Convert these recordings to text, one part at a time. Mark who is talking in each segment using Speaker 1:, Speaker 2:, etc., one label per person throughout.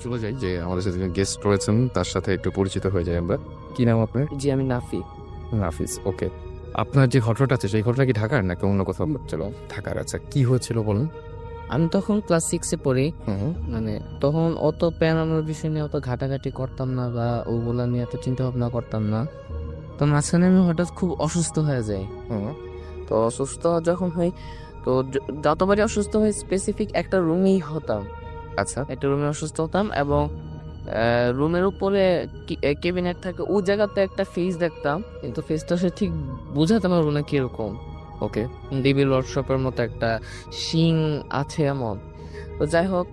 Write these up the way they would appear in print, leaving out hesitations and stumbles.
Speaker 1: চলে যাই যে আমাদের সাথে গেস্ট রয়েছেন তার সাথে একটু পরিচিত হয়ে যাই আমরা। কি নাম আপনার?
Speaker 2: জি, আমি নাফি।
Speaker 1: নাফিস, ওকে। আপনার যে ঘটনাটা আছে সেই ঘটনা কি ঢাকার নাকি অন্য কোথাও ছিল? ঢাকার। আচ্ছা, কি হয়েছিল বলুন।
Speaker 2: আমি তখন ক্লাস 6-এ পড়ি।
Speaker 1: হুম
Speaker 2: মানে তখন অত প্যারানোর বিষয় নিয়ে অত ঘাটাঘাটি করতাম না বা ওগুলা নিয়ে এত চিন্তা ভাবনা করতাম না। তো মাঝখানে আমি হঠাৎ খুব অসুস্থ হয়ে যাই।
Speaker 1: হুম
Speaker 2: তো অসুস্থ যখন হই, তো যতবারই অসুস্থ হই স্পেসিফিক একটা রুমেই হতাম।
Speaker 1: আচ্ছা।
Speaker 2: একটা রুমে অসুস্থ হতাম এবং রুমের উপরে ক্যাবিনেট থাকে, ওই জায়গাতে একটা ফেস দেখতাম, কিন্তু ফেসটা সে ঠিক বোঝাতে পারবো না কিরকম।
Speaker 1: ওকে।
Speaker 2: ডিবি ওয়ার্কশপের মতো একটা শিং আছে এমন। তো যাই হোক,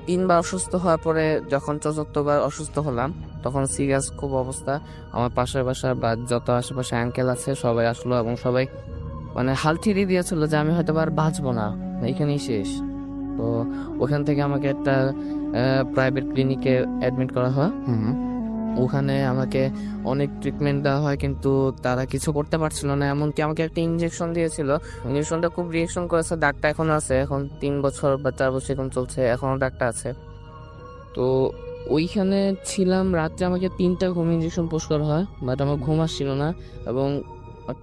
Speaker 2: 3বার অসুস্থ হওয়ার পরে যখন 4বার অসুস্থ হলাম, তখন সিরিয়াস খুব অবস্থা। আমার পাশের বাসার বা যত আশেপাশে আঙ্কেল আছে সবাই আসলো এবং সবাই মানে হাল ছেড়ে দিয়েছিল যে আমি হয়তো আর বাঁচবো না, এখানেই শেষ। তো ওখান থেকে আমাকে একটা প্রাইভেট ক্লিনিকে অ্যাডমিট করা হয়।
Speaker 1: হুম
Speaker 2: ওখানে আমাকে অনেক ট্রিটমেন্ট দেওয়া হয়, কিন্তু তারা কিছু করতে পারছিল না। এমনকি আমাকে একটা ইনজেকশন দিয়েছিল, ইনজেকশনটা খুব রিয়েকশন করেছে, দাগটা এখনো আছে। এখন 3 বছর বা 4 বছর এখন চলছে, এখনো দাগটা আছে। তো ওইখানে ছিলাম, রাত্রে আমাকে 3টা ঘুম ইনজেকশন পুশ করা হয়, বাট আমার ঘুম আসছিল না এবং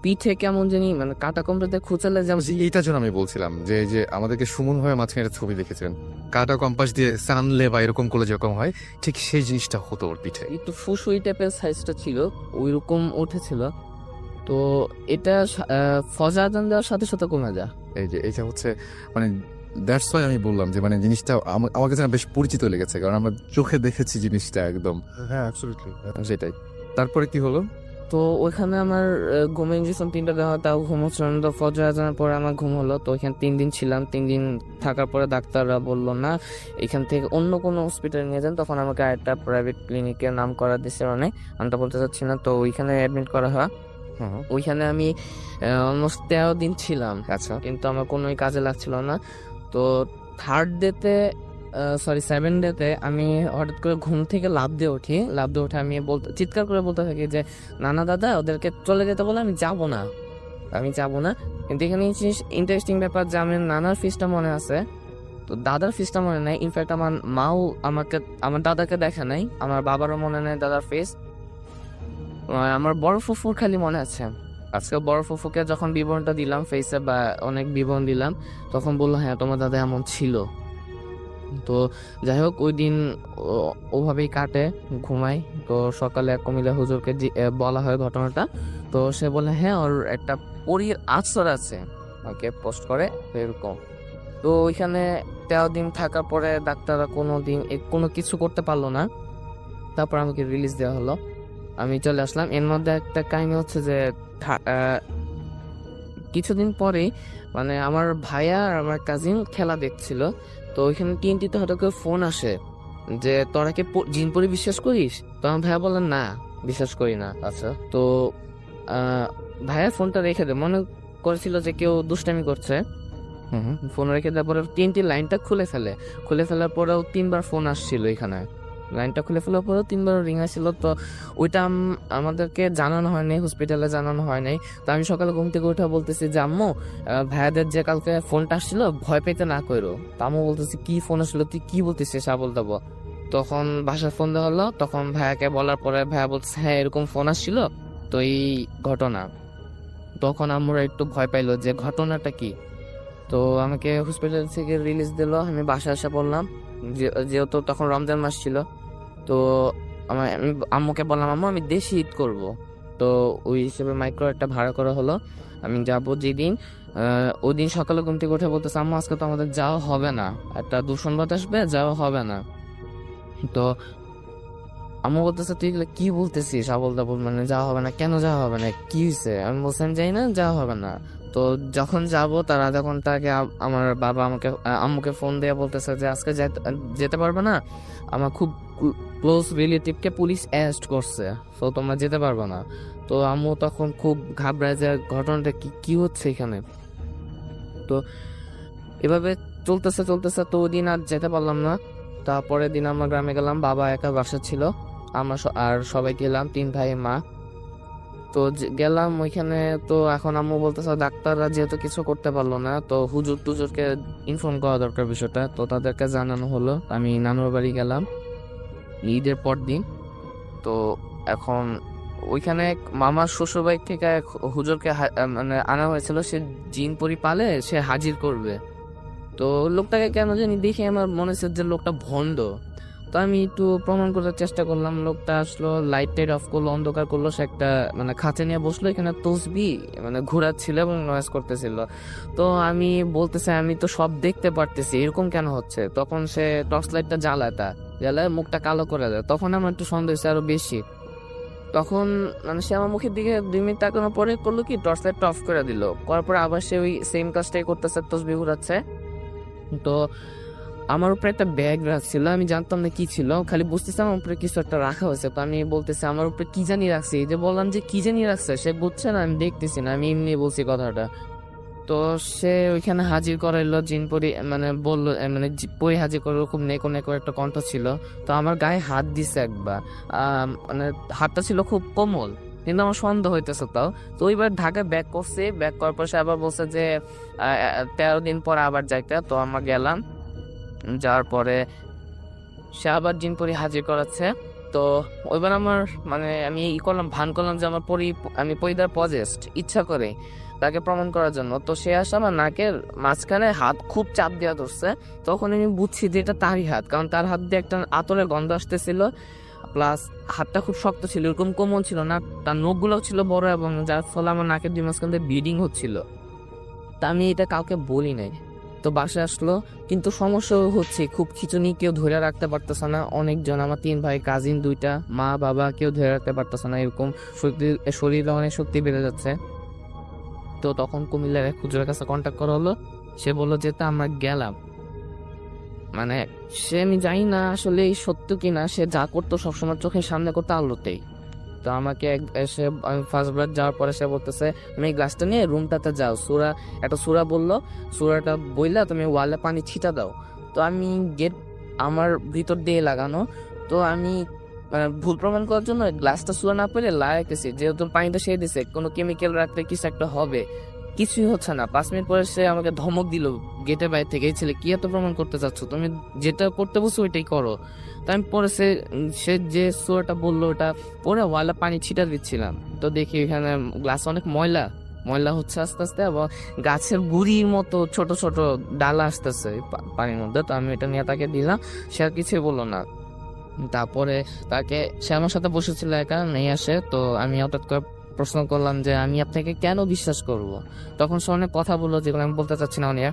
Speaker 2: পিঠে কেমন জানি মানে কাটা কমড়াতে খুঁচালে যেমন।
Speaker 1: এইটার জন্য আমি বলছিলাম যে এই যে আমাদেরকে সুমন ভাবে মাঝখানে একটা ছবি দেখেছিলেন, কাটা কম্পাস দিয়ে সানলে বা এরকম করলে যেরকম হয়, ঠিক সেই জিনিসটা হতো ওর পিঠে।
Speaker 2: একটু ফুসুই টাইপের সাইজটা ছিল, ওইরকম উঠেছিল। তো এটা ফজর আজান দেওয়ার সাথে সাথে কমে যায়।
Speaker 1: এই যে এটা হচ্ছে মানে দ্যাটস ওয়াই আমি বললাম যে মানে জিনিসটা আমার কাছে না বেশ পরিচিত লেগেছে, কারণ আমরা চোখে দেখেছি জিনিসটা একদম।
Speaker 3: হ্যাঁ, অ্যাবসলিউটলি।
Speaker 1: সেটাই। তারপরে কি হলো?
Speaker 2: তো ওইখানে আমার ঘুম ইঞ্জেকশন 3টা দেওয়া হয়, তাও ঘুম হচ্ছিল না। তো ফজর আজানের পরে আমার ঘুম হলো। তো ওইখানে 3 দিন ছিলাম। 3 দিন থাকার পরে ডাক্তাররা বললো না, এখান থেকে অন্য কোনো হসপিটালে নিয়ে যান। তখন আমাকে আরেকটা প্রাইভেট ক্লিনিকের নাম করা দিয়েছে, মানে আমি তো বলতে চাচ্ছি না। তো ওইখানে অ্যাডমিট করা হয়।
Speaker 1: হুম।
Speaker 2: ওইখানে আমি অলমোস্ট 13 দিন ছিলাম,
Speaker 1: আচ্ছা।
Speaker 2: কিন্তু আমার কোনোই কাজে লাগছিল না। তো 3rd ডেতে, সরি 7 ডেতে আমি হঠাৎ করে ঘুম থেকে লাফ দিয়ে উঠি। লাফ দিয়ে উঠে আমি চিৎকার করে বলতে থাকি যে নানা দাদা ওদেরকে চলে যেতে বলে আমি যাব না, আমি যাব না। কিন্তু এখানে ইন্টারেস্টিং ব্যাপার যে আমার নানার ফিসটা মনে আছে, তো দাদার ফিসটা মনে নাই। ইনফ্যাক্ট আমার মাও আমার দাদাকে দেখে নাই, আমার বাবারও মনে নেই দাদার ফেস। আমার বড় ফুফুর খালি মনে আছে। আজকে বড় ফুফুকে যখন বিবরণটা দিলাম ফেসে বা অনেক বিবরণ দিলাম, তখন বললো হ্যাঁ তোমার দাদা এমন ছিল। তো যাই হোক, ওই দিন ওভাবেই কাটে, ঘুমাই। তো সকালে এক কুমিল্লা হুজুরকে বলা হয় ঘটনাটা। তো সে বলে হ্যাঁ ওর একটা পরীর আছর আছে, ওকে পোস্ট করে এরকম। তো ওইখানে 13 দিন থাকার পরে ডাক্তাররা কোনো কিছু করতে পারলো না। তারপর আমাকে রিলিজ দেওয়া হলো, আমি চলে আসলাম। এর মধ্যে একটা কাহিনী হচ্ছে যে কিছুদিন পরে মানে আমার ভাইয়া আর আমার কাজিন খেলা দেখছিল। তো ওইখানে টিএনটিতে হঠাৎ করে ফোন আসে যে তোরা কি জিন পরি বিশ্বাস করিস? তো আমার ভাইয়া বললেন না, বিশ্বাস করি না। আচ্ছা, তো ভাইয়া ফোনটা রেখে দেয়, মনে করেছিল যে কেউ দুষ্টামি করছে।
Speaker 1: হুম
Speaker 2: ফোন রেখে দেওয়ার পরে টিএনটি লাইনটা খুলে ফেলার পরেও 3বার ফোন আসছিল এখানে। লাইনটা খুলে ফেলার পরেও 3বার রিং আসছিল। তো ওইটা আমাদেরকে জানানো হয়নি, হসপিটালে জানানো হয়নি। তো আমি সকালে ঘুম থেকে উঠে বলতেছি যে আম্মু, ভাইয়াদের যে কালকে ফোনটা আসছিল ভয় পেতে না করো। তো আম্মু বলতেছি কি ফোন আসলো, তুই কি বলতেছিস আবল তাবল। তখন বাসায় ফোন দেওয়া হলো, তখন ভাইয়াকে বলার পরে ভাইয়া বলছে হ্যাঁ এরকম ফোন আসছিল, তো এই ঘটনা। তখন আমরা একটু ভয় পাইলো যে ঘটনাটা কি। তো আমাকে হসপিটাল থেকে রিলিজ দিল, আমি বাসায় এসে পড়লাম। যেহেতু তখন রমজান মাস ছিল, তো আমি আম্মুকে বললাম আম্মু আমি দেশি ঈদ করব। তো ওই হিসেবে মাইক্রো একটা ভাড়া করা হলো। আমি যাব যেদিন, ওই দিন সকালে ঘুম থেকে উঠে বলতেছে আম্মু আজকে তো আমাদের যাওয়া হবে না, একটা দূষণ বাতাস আসবে, যাওয়া হবে না। তো আম্মু বলতেছে তুই এগুলো কি বলতেছিস আবল তাবল, মানে যাওয়া হবে না কেন, যাওয়া হবে না কি হয়েছে? আমি বলছিলাম যাই না, যাওয়া হবে না। তো যখন যাব তার আধা ঘন্টা আগে আমার বাবা আম্মুকে ফোন দিয়ে বলতেছে যে আজকে যেতে পারবে না, আমার খুব ক্লোজ রিলেটিভকে পুলিশ অ্যারেস্ট করছে, তো তোমরা যেতে পারবে না। তো আম্মু তখন খুব ঘাবড়ায় যে ঘটনাটা কি হচ্ছে এখানে। তো এভাবে চলতেছে চলতেছে, তো ওই দিন আর যেতে পারলাম না। তারপরের দিন আমরা গ্রামে গেলাম, বাবা একা বাসা ছিল, আমরা আর সবাই গেলাম, 3 ভাই মা। তো গেলাম ওইখানে। তো এখন আম্মু বলতেছে ডাক্তাররা যেহেতু কিছু করতে পারলো না, তো হুজুরকে ইনফর্ম করা দরকার বিষয়টা। তো তাদেরকে জানানো হলো, আমি নানুর বাড়ি গেলাম। ঈদের পর দিন। তো এখন ওইখানে এক মামার শ্বশুরবাড়ি থেকে এক হুজুরকে মানে আনা হয়েছিল, সে জিন পরি পালে সে হাজির করবে। তো লোকটাকে কেন জানি দেখে আমার মনে হচ্ছে যে লোকটা ভণ্ড। তো আমি একটু প্রমাণ করার চেষ্টা করলাম। লোকটা আসলো, লাইট টাইট অফ করলো, অন্ধকার করলো, সে একটা মানে খাঁচা নিয়ে বসলো, এখানে তসবি মানে ঘোরাচ্ছিল এবং নয়েজ করতেছিল। তো আমি বলতেছে আমি তো সব দেখতে পারতেছি, এরকম কেন হচ্ছে? তখন সে টর্চ লাইটটা জ্বালায় মুখটা কালো করে দেয়। তখন আমার একটু সন্দেহ হচ্ছে আরো বেশি। তখন মানে সে আমার মুখের দিকে 2 মিনিট তাকানোর পরে করলো কি, টর্চ লাইটটা অফ করে দিল। করার পরে আবার সে ওই সেম কাজটাই করতেছে, তসবি ঘুরাচ্ছে। তো আমার উপরে একটা ব্যাগ রাখছিল, আমি জানতাম না কি ছিল, খালি বুঝতেছি আমার উপরে কিছু একটা রাখা হয়েছে। তো আমি বলতেছি আমার উপরে কি জানি রাখছে, এই যে বললাম যে কি জানি রাখছে, সে বুঝছে না, আমি দেখতেছি না, আমি এমনি বলছি কথাটা। তো সে ওইখানে হাজির করাইলো জিন পরি, মানে বললো মানে পরি হাজির করলো, খুব নেকো নেকো একটা কণ্ঠ ছিল। তো আমার গায়ে হাত দিছে একবার, মানে হাতটা ছিল খুব কোমল, কিন্তু আমার সন্দেহ হইতেছে তাও। তো ওইবার ঢাকায় ব্যাক করছে, ব্যাক করার পর সে আবার বলছে যে 13 দিন পর আবার যাইতে। তো আমরা গেলাম, যাওয়ার পরে সে আবার জিন পরি হাজির করাচ্ছে। তো ওইবার আমার মানে আমি ভান করলাম যে আমার আমি পরিদার পজেস্ট ইচ্ছা করে তাকে প্রমাণ করার জন্য। তো সে আসে আমার নাকের মাঝখানে হাত খুব চাপ দেওয়া ধরছে। তখন আমি বুঝছি যে এটা তারই হাত, কারণ তার হাত দিয়ে একটা আতরের গন্ধ আসতেছিল, প্লাস হাতটা খুব শক্ত ছিল, এরকম কোমল ছিল না, তার নখগুলোও ছিল বড়, এবং যার ফলে আমার নাকের 2 মাঝখান দিয়ে ব্লিডিং হচ্ছিল। তা আমি এটা কাউকে বলি নাই। তো বাসায় আসলো, কিন্তু সমস্যা হচ্ছে খুব খিচুনি, কেউ ধরে রাখতে পারতেছে না। অনেকজন, আমার 3 ভাই, কাজিন 2টা, মা বাবা, কেউ ধরে রাখতে পারতেছে না, এরকম শরীরে অনেক শক্তি বেড়ে যাচ্ছে। তো তখন কুমিল্লার এক হুজুরের কাছে কন্ট্যাক্ট করা হলো। সে বললো যে তা আমরা গেলাম, মানে সে, আমি জানি না আসলে এই সত্য কিনা, সে যা করতো সবসময় চোখের সামনে করতো আলোতেই। তো আমাকে এসে আমি ফার্স্ট বার যাওয়ার পরে সে বলতেছে তুমি এই গ্লাসটা নিয়ে রুমটাতে যাও, একটা সূরা বললো, সূরাটা বইলা তুমি ওয়ালে পানি ছিটা দাও। তো আমি গেট আমার ভিতর দিয়ে লাগানো, তো আমি মানে ভুল প্রমাণ করার জন্য গ্লাসটা সূরা না পেলে লাগাইতেছি, যেহেতু পানিটা সে দিছে, কোনো কেমিক্যাল রাখলে কিছু একটা হবে, কিছুই হচ্ছে না। 5 মিনিট পরে সে আমাকে ধমক দিল গেটের বাইরে থেকে, এই ছেলে কি এত প্রমাণ করতে চাচ্ছ, তুমি যেটা করতে বলছো ওইটাই করো। তো আমি পরে সে যে সোয়াটা বললো ওটা পরে ওয়ালে পানি ছিটা দিচ্ছিলাম। তো দেখি এখানে গ্লাস অনেক ময়লা ময়লা হচ্ছে আস্তে আস্তে, এবং গাছের গুড়ির মতো ছোট ছোট ডালা আসতেছে পানির মধ্যে। তো আমি এটা নিয়ে তাকে দিলাম, সে আর কিছুই বললো না। তারপরে সে আমার সাথে বসেছিল একা, নিয়ে আসে। তো আমি হঠাৎ করে প্রশ্ন করলাম যে আমি আপনাকে কেন বিশ্বাস করব? তখন সে অনেক কথা বললো যেগুলো আমি বলতে চাচ্ছি না অনিয়া,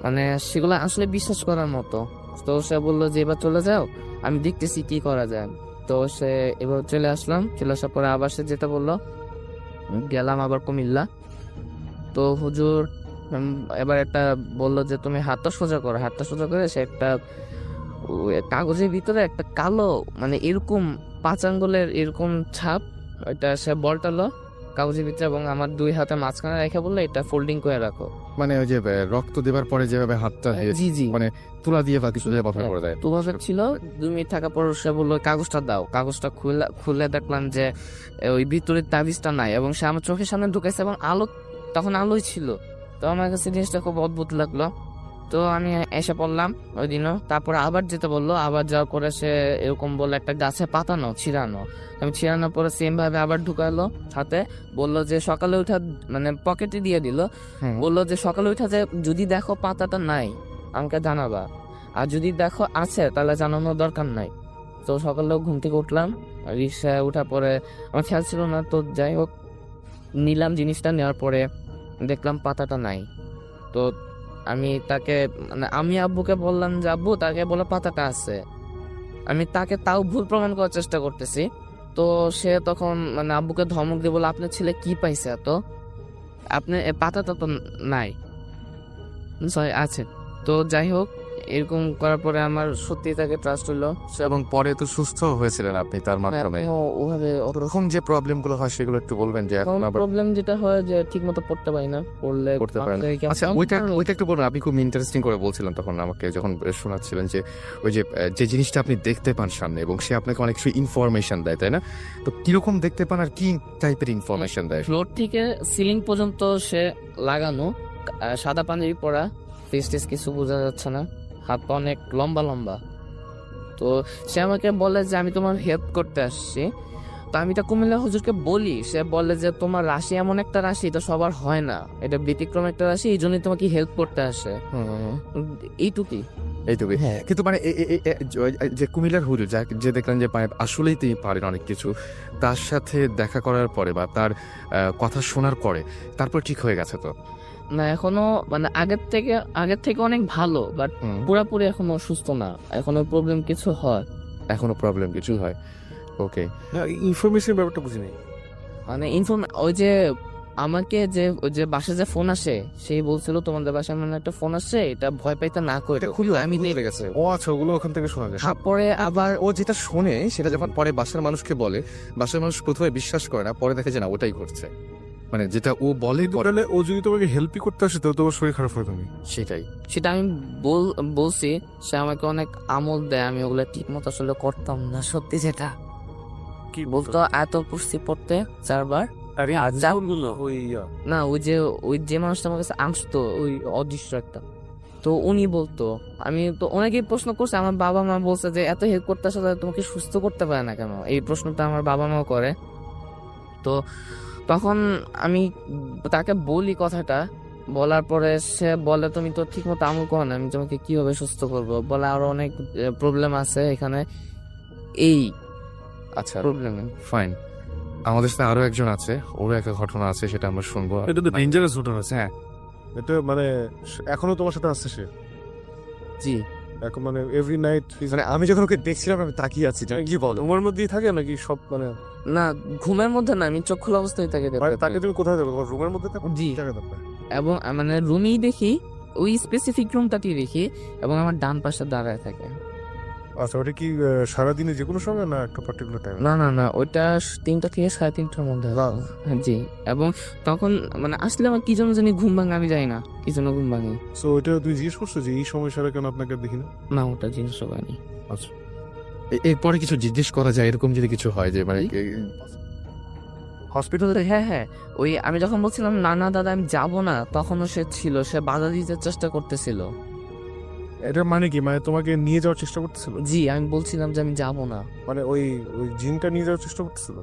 Speaker 2: মানে সেগুলো আসলে বিশ্বাস করার মতো। তো সে বললো যে এবার চলে যাও, আমি দেখতেছি কি করা যায়। তো সে এবার চলে আসার পরে আবার সে যেতে বললো, গেলাম আবার কুমিল্লা। তো হুজুর এবার একটা বললো যে তুমি হাতটা সোজা করো। হাতটা সোজা করে সে একটা কাগজের ভিতরে একটা কালো মানে এরকম 5 আঙ্গুলের এরকম ছাপ, ওইটা সে বলটালো কাগজের ভিতরে, এবং আমার 2 হাতে মাঝখানে রেখে বললো এটা ফোল্ডিং করে রাখো।
Speaker 1: মানে ওই যে রক্ত দেবার পরে যেভাবে হাতটা
Speaker 2: জি জি,
Speaker 1: মানে তুলা দিয়ে বা কিছু দিয়ে বন্ধ করে দেয়,
Speaker 2: তো ভাবে ছিল। 2 মিনিট থাকার পর সে বললো কাগজটা দাও। কাগজটা খুলে দেখলাম যে ওই ভিতরের তাবিজটা নাই, এবং সে আমার চোখের সামনে ঢুকেছে, এবং তখন আলোই ছিল। তো আমার কাছে জিনিসটা খুব অদ্ভুত লাগলো। তো আমি এসে পড়লাম ওই দিনও। তারপরে আবার যেতে বললো, আবার যাওয়ার পরে সে এরকম বললো একটা গাছে পাতানো ছিড়ানো। আমি ছিড়ানোর পরে সেম ভাবে আবার ঢুকালো হাতে, বললো যে সকালে উঠা, মানে পকেটে দিয়ে দিল, বললো যে সকালে উঠা যে যদি দেখো পাতাটা নাই আমাকে জানাবা, আর যদি দেখো আছে তাহলে জানানোর দরকার নাই। তো সকালেও ঘুম থেকে উঠলাম, রিক্সায় উঠার পরে আমার খেয়াল ছিল না, তো যাই হোক নিলাম জিনিসটা। নেওয়ার পরে দেখলাম পাতাটা নাই। তো আমি আব্বুকে বললাম যে আব্বু, তাকে বলে পাতাটা আছে। আমি তাকে তাও ভুল প্রমাণ করার চেষ্টা করতেছি। তো সে তখন মানে আব্বুকে ধমক দিয়ে বলে আপনার ছেলে কি পাইছে এত, আপনি পাতাটা তো নাই, সরি আছে। তো যাই হোক এরকম করার পরে আমার সত্যি তাকে ট্রাস্ট হলো।
Speaker 1: এবং পরে তো সুস্থ হয়েছিলেন আপনি তার মাধ্যমে।
Speaker 2: ওভাবে
Speaker 1: ওরকম যে প্রবলেম গুলো হয় সেগুলো একটু বলবেন যে এখন আবার
Speaker 2: প্রবলেম যেটা হয় যে ঠিক মতো পড়তে পারি না,
Speaker 1: করতে পারেন। আচ্ছা ওইটা একটু বলুন, আপনি খুব ইন্টারেস্টিং করে বলছিলেন তখন আমাকে যখন শোনাচ্ছিলেন যে ওই যে জিনিসটা আপনি দেখতে পান সামনে, এবং সে আপনাকে অনেক কিছু ইনফরমেশন দেয়, তাই না? তো কিরকম দেখতে পান আর কি টাইপের ইনফরমেশন দেয়?
Speaker 2: ফ্লোর থেকে সিলিং পর্যন্ত সে লাগানো, সাদা পাঞ্জাবি পরা, ফেস টেস কিছু বোঝা যাচ্ছে না, হাত পা অনেক লম্বা লম্বা, তো সে আমাকে বলে যে আমি তোমার হেল্প করতে আসছি। তো আমি এটা কুমিল্লা হুজুরকে বলি, সে বলে যে তোমার রাশি এমন একটা রাশি, এটা সবার হয় না, এটা ব্যতিক্রম একটা রাশি, এই জন্যই তোমাকে হেল্প করতে আসে। এইটুকুই।
Speaker 1: এইটুকুই।
Speaker 2: হ্যাঁ,
Speaker 1: কিন্তু মানে যে কুমিল্লার হুজুর যে দেখলেন যে মানে আসলেই তিনি পারেন অনেক কিছু, তার সাথে দেখা করার পরে বা তার কথা শোনার পরে তারপর ঠিক হয়ে গেছে তো?
Speaker 2: না এখনো মানে আগের থেকে অনেক ভালো, বাট পুরাপুরি এখনো সুস্থ না, এখনো প্রবলেম কিছু হয়।
Speaker 1: এখনো প্রবলেম কিছু হয়? ওকে।
Speaker 3: না ইনফরমেশন ব্যাপারটা বুঝি নাই।
Speaker 2: মানে ওই যে আমাকে ওই যে বাসায় যে ফোন আসে, সেই বলছিল তোমাদের বাসায় মানে একটা ফোন আসছে, এটা ভয় পাইতে না করে
Speaker 1: এটা খুবই
Speaker 2: আমি
Speaker 1: লেগে গেছে।
Speaker 3: ও আচ্ছা, ওগুলো ওখান থেকে শোনা যায়।
Speaker 2: তারপরে আবার
Speaker 1: ও যেটা শোনে সেটা যখন পরে বাসার মানুষকে বলে, বাসার মানুষ প্রথমে বিশ্বাস করে না, পরে দেখে যে না ওটাই ঘটছে। মানে যেটা ও বলে
Speaker 3: তাহলে ও যদি তোমাকে হেল্পই করতে আসে, তাহলে তোমার শরীর খারাপ হয় তুমি।
Speaker 1: সেটাই।
Speaker 2: সেটা আমি বলছি, সে আমাকে অনেক আমল দেয়, আমি ওগুলো ঠিক মতো আসলে করতাম না সত্যি। যেটা
Speaker 3: কি
Speaker 2: বলতো এত পড়ছি পড়তে 4 বার।
Speaker 3: আরে
Speaker 2: আর যা
Speaker 3: ওই
Speaker 2: না ওই যে মানুষটা আমার কাছে আসতো, ওই অদৃশ্য একটা, তো উনি বলতো, আমি তো অনেকেই প্রশ্ন করছে, আমার বাবা মা বলছে যে এত হেল্প করতে আসলে তোমাকে সুস্থ করতে পারে না কেন, এই প্রশ্নটা আমার বাবা মাও করে। তো তখন আমি তাকে বলি কথাটা, বলার পরে সে বলে তুমি তো ঠিক মতো আমল করো না, আমি তোমাকে কিভাবে সুস্থ করবো, বলে আরো অনেক প্রবলেম আছে এখানে, এই
Speaker 1: আচ্ছা
Speaker 2: প্রবলেম।
Speaker 1: ফাইন। আমাদের সাথে আরো একজন আছে, ওরও একটা ঘটনা আছে, সেটা আমরা শুনবো।
Speaker 3: এটা তো ডেঞ্জারাস ঘটনা আছে। হ্যাঁ, এটা মানে এখনো তোমার সাথে আসছে সে?
Speaker 2: জি,
Speaker 3: এখন মানে এভরি নাইট?
Speaker 1: মানে আমি যখন ওকে দেখছিলাম আমি তাকিয়ে আছি, কি বল?
Speaker 3: তোমার মধ্যেই থাকে নাকি সব মানে?
Speaker 2: না ঘুমের মধ্যে না, আমি চোখ খোলা অবস্থায় তাকে দেখতে
Speaker 3: তাকে
Speaker 2: পাই।
Speaker 3: তুমি কোথায় দেখো? তোমার রুমের মধ্যে থাকো?
Speaker 2: জি।
Speaker 3: জায়গা থাকবে?
Speaker 2: এবং মানে রুমেই দেখি, ওই স্পেসিফিক রুমটাতেই দেখি, এবং আমার ডান পাশে দাঁড়ায় থাকে।
Speaker 3: আচ্ছা, ওটা কি সারাদিনে যে কোনো সময় না একটা পার্টিকুলার টাইম?
Speaker 2: না ওইটা 3টা থেকে 3:30টার মধ্যে। হ্যাঁ, জি। এবং তখন মানে আসলে আমার কি জন্য জানি ঘুম ভাঙে, আমি জানি না কি জন্য ঘুম ভাঙে।
Speaker 3: সো ওইটা তুমি জিজ্ঞেস করছো যে এই সময় সারা কেন আপনাকে দেখি না?
Speaker 2: না ওটা জিনিস হয়নি।
Speaker 3: আচ্ছা,
Speaker 1: এরপরে কিছু জিজ্ঞেস করা যায় এরকম যদি কিছু হয় যে মানে
Speaker 2: হসপিটালে, হ্যাঁ ওই আমি যখন বলছিলাম না দাদা আমি যাব না, তখনও সে ছিল, সে বাধা দিতে চেষ্টা করতেছিল।
Speaker 3: এটার মানে কি? মানে তোমাকে নিয়ে যাওয়ার চেষ্টা করতেছিল?
Speaker 2: জি, আমি বলছিলাম যে আমি যাব না।
Speaker 3: মানে ওই ওই জিনটা নিয়ে যাওয়ার চেষ্টা করতেছিল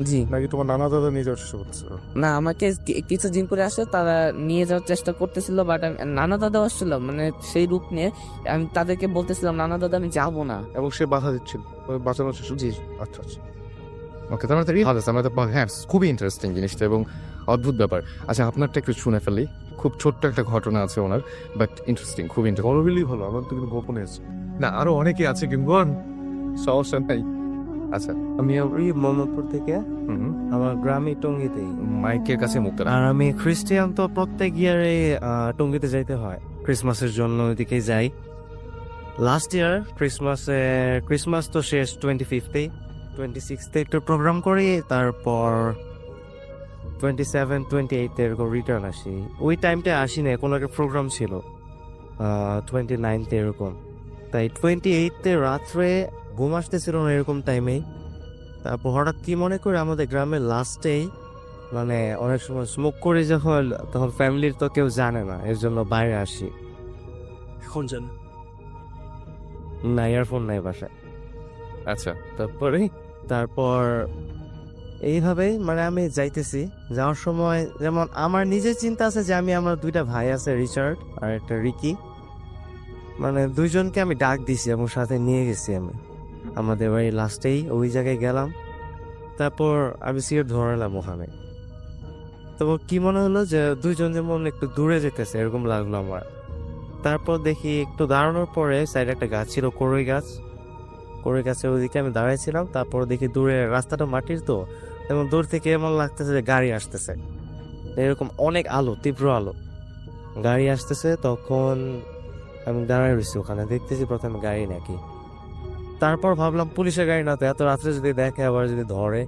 Speaker 2: জি
Speaker 3: নাকি তোমার নানা দাদা নিয়ে যাওয়ার চেষ্টা করতেছিল?
Speaker 2: না, আমাকে কিছু দিন করে আসে, তারা নিয়ে যাওয়ার চেষ্টা করতেছিল, বাট নানা দাদা আসছিল মানে সেই রূপ নিয়ে, আমি তাদেরকে বলতেছিলাম নানা দাদা আমি যাব না।
Speaker 3: এবং সে বাধা দিচ্ছিল ওই বাঁচানোর চেষ্টা?
Speaker 2: জি।
Speaker 3: আচ্ছা আচ্ছা।
Speaker 1: ওকে, তার মানে ভালো আছে। আমরা তো হ্যাঁ, খুবই ইন্টারেস্টিং জিনিসটা এবং অদ্ভুত ব্যাপার। আচ্ছা আপনারটা একটু শুনে ফেলি। খুব ছোট্ট একটা ঘটনা আছে ওনার, বাট ইন্টারেস্টিং, খুব ইন্টারেস্টিং।
Speaker 3: বড় বিলি ভালো, আমার তো কিন্তু গোপনে আছে।
Speaker 1: না আরো অনেকে আছে কিন্তু সমস্যা নাই। আচ্ছা
Speaker 4: আমি ওই মোহাম্মদপুর থেকে,
Speaker 1: হুম,
Speaker 4: আমার গ্রামে টঙ্গিতেই।
Speaker 1: মাইকের কাছে মুক্ত
Speaker 4: আর আমি খ্রিস্টিয়ান, তো প্রত্যেক ইয়ারে টঙ্গিতে যাইতে হয়, ক্রিসমাসের জন্য ওইদিকে যাই। লাস্ট ইয়ার ক্রিসমাস তো শেষ 25-এ, 26-এ একটু প্রোগ্রাম করি, তারপর 27-28 এরকম রিটার্ন আসি। ওই টাইমটা আসি না, কোনো একটা প্রোগ্রাম ছিল 29 এরকম, তাই 28 রাত্রে ঘুম আসতেছিল না এরকম টাইমেই। তারপর হঠাৎ কি মনে করে আমাদের গ্রামের লাস্টেই মানে অনেক সময় স্মোক করে যখন, তখন ফ্যামিলির তো কেউ জানে না, এর জন্য বাইরে আসি।
Speaker 3: এখন জান
Speaker 4: না, ইয়ারফোন নাই বাসায়।
Speaker 1: আচ্ছা
Speaker 4: তারপর এইভাবেই মানে আমি যাইতেছি, যাওয়ার সময় যেমন আমার নিজের চিন্তা আছে যে আমার 2টা ভাই আছে, রিচার্ড আর একটা রিকি, মানে দুইজনকে আমি ডাক দিছি এবং সাথে নিয়ে গেছি আমি আমাদের বাড়ি লাস্টেই ওই জায়গায় গেলাম। তারপর আমি সিগারেট ধরালাম ওখানে। তারপর কি মনে হলো যে দুইজন যেমন একটু দূরে যেতেছে এরকম লাগলো আমার। তারপর দেখি একটু দাঁড়ানোর পরে সাইডে একটা গাছ ছিল, কড়ই গাছের ওইদিকে আমি দাঁড়াইছিলাম। তারপর দেখি দূরে রাস্তাটা মাটির, তো এবং দূর থেকে এমন লাগতেছে যে গাড়ি আসতেছে, এরকম অনেক আলো, তীব্র আলো, গাড়ি আসতেছে। তখন আমি দাঁড়ায় রয়েছি ওখানে, দেখতেছি প্রথমে গাড়ি নাকি। তারপর ভাবলাম পুলিশের গাড়ি না তো, এত রাত্রে যদি দেখে আবার যদি ধরে,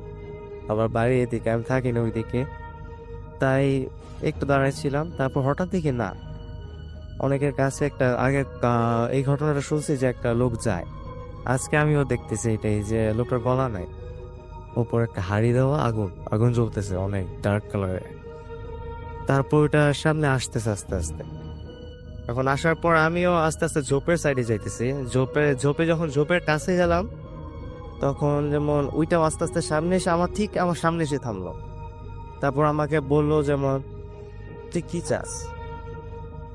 Speaker 4: আবার বাড়ি এদিকে, আমি থাকি না ওইদিকে, তাই একটু দাঁড়াইছিলাম। তারপর হঠাৎ দেখি না, অনেকের কাছে একটা আগে এই ঘটনাটা শুনছি যে একটা লোক যায়, আজকে আমিও দেখতেছি এটাই, যে লোকটার গলা নাই, ওপর একটা হাড়ি দেওয়া, আগুন জ্বলতেছে অনেক ডার্ক কালারে। তারপর ওটা সামনে আসতেছে আস্তে আস্তে, এখন আসার পর আমিও আস্তে আস্তে ঝোপের সাইডে যাইতেছি। ঝোপে যখন ঝোপের কাছে গেলাম তখন যেমন ওইটাও আস্তে আস্তে সামনে এসে আমার সামনে এসে থামলো। তারপর আমাকে বললো যেমন, তুই কি চাস?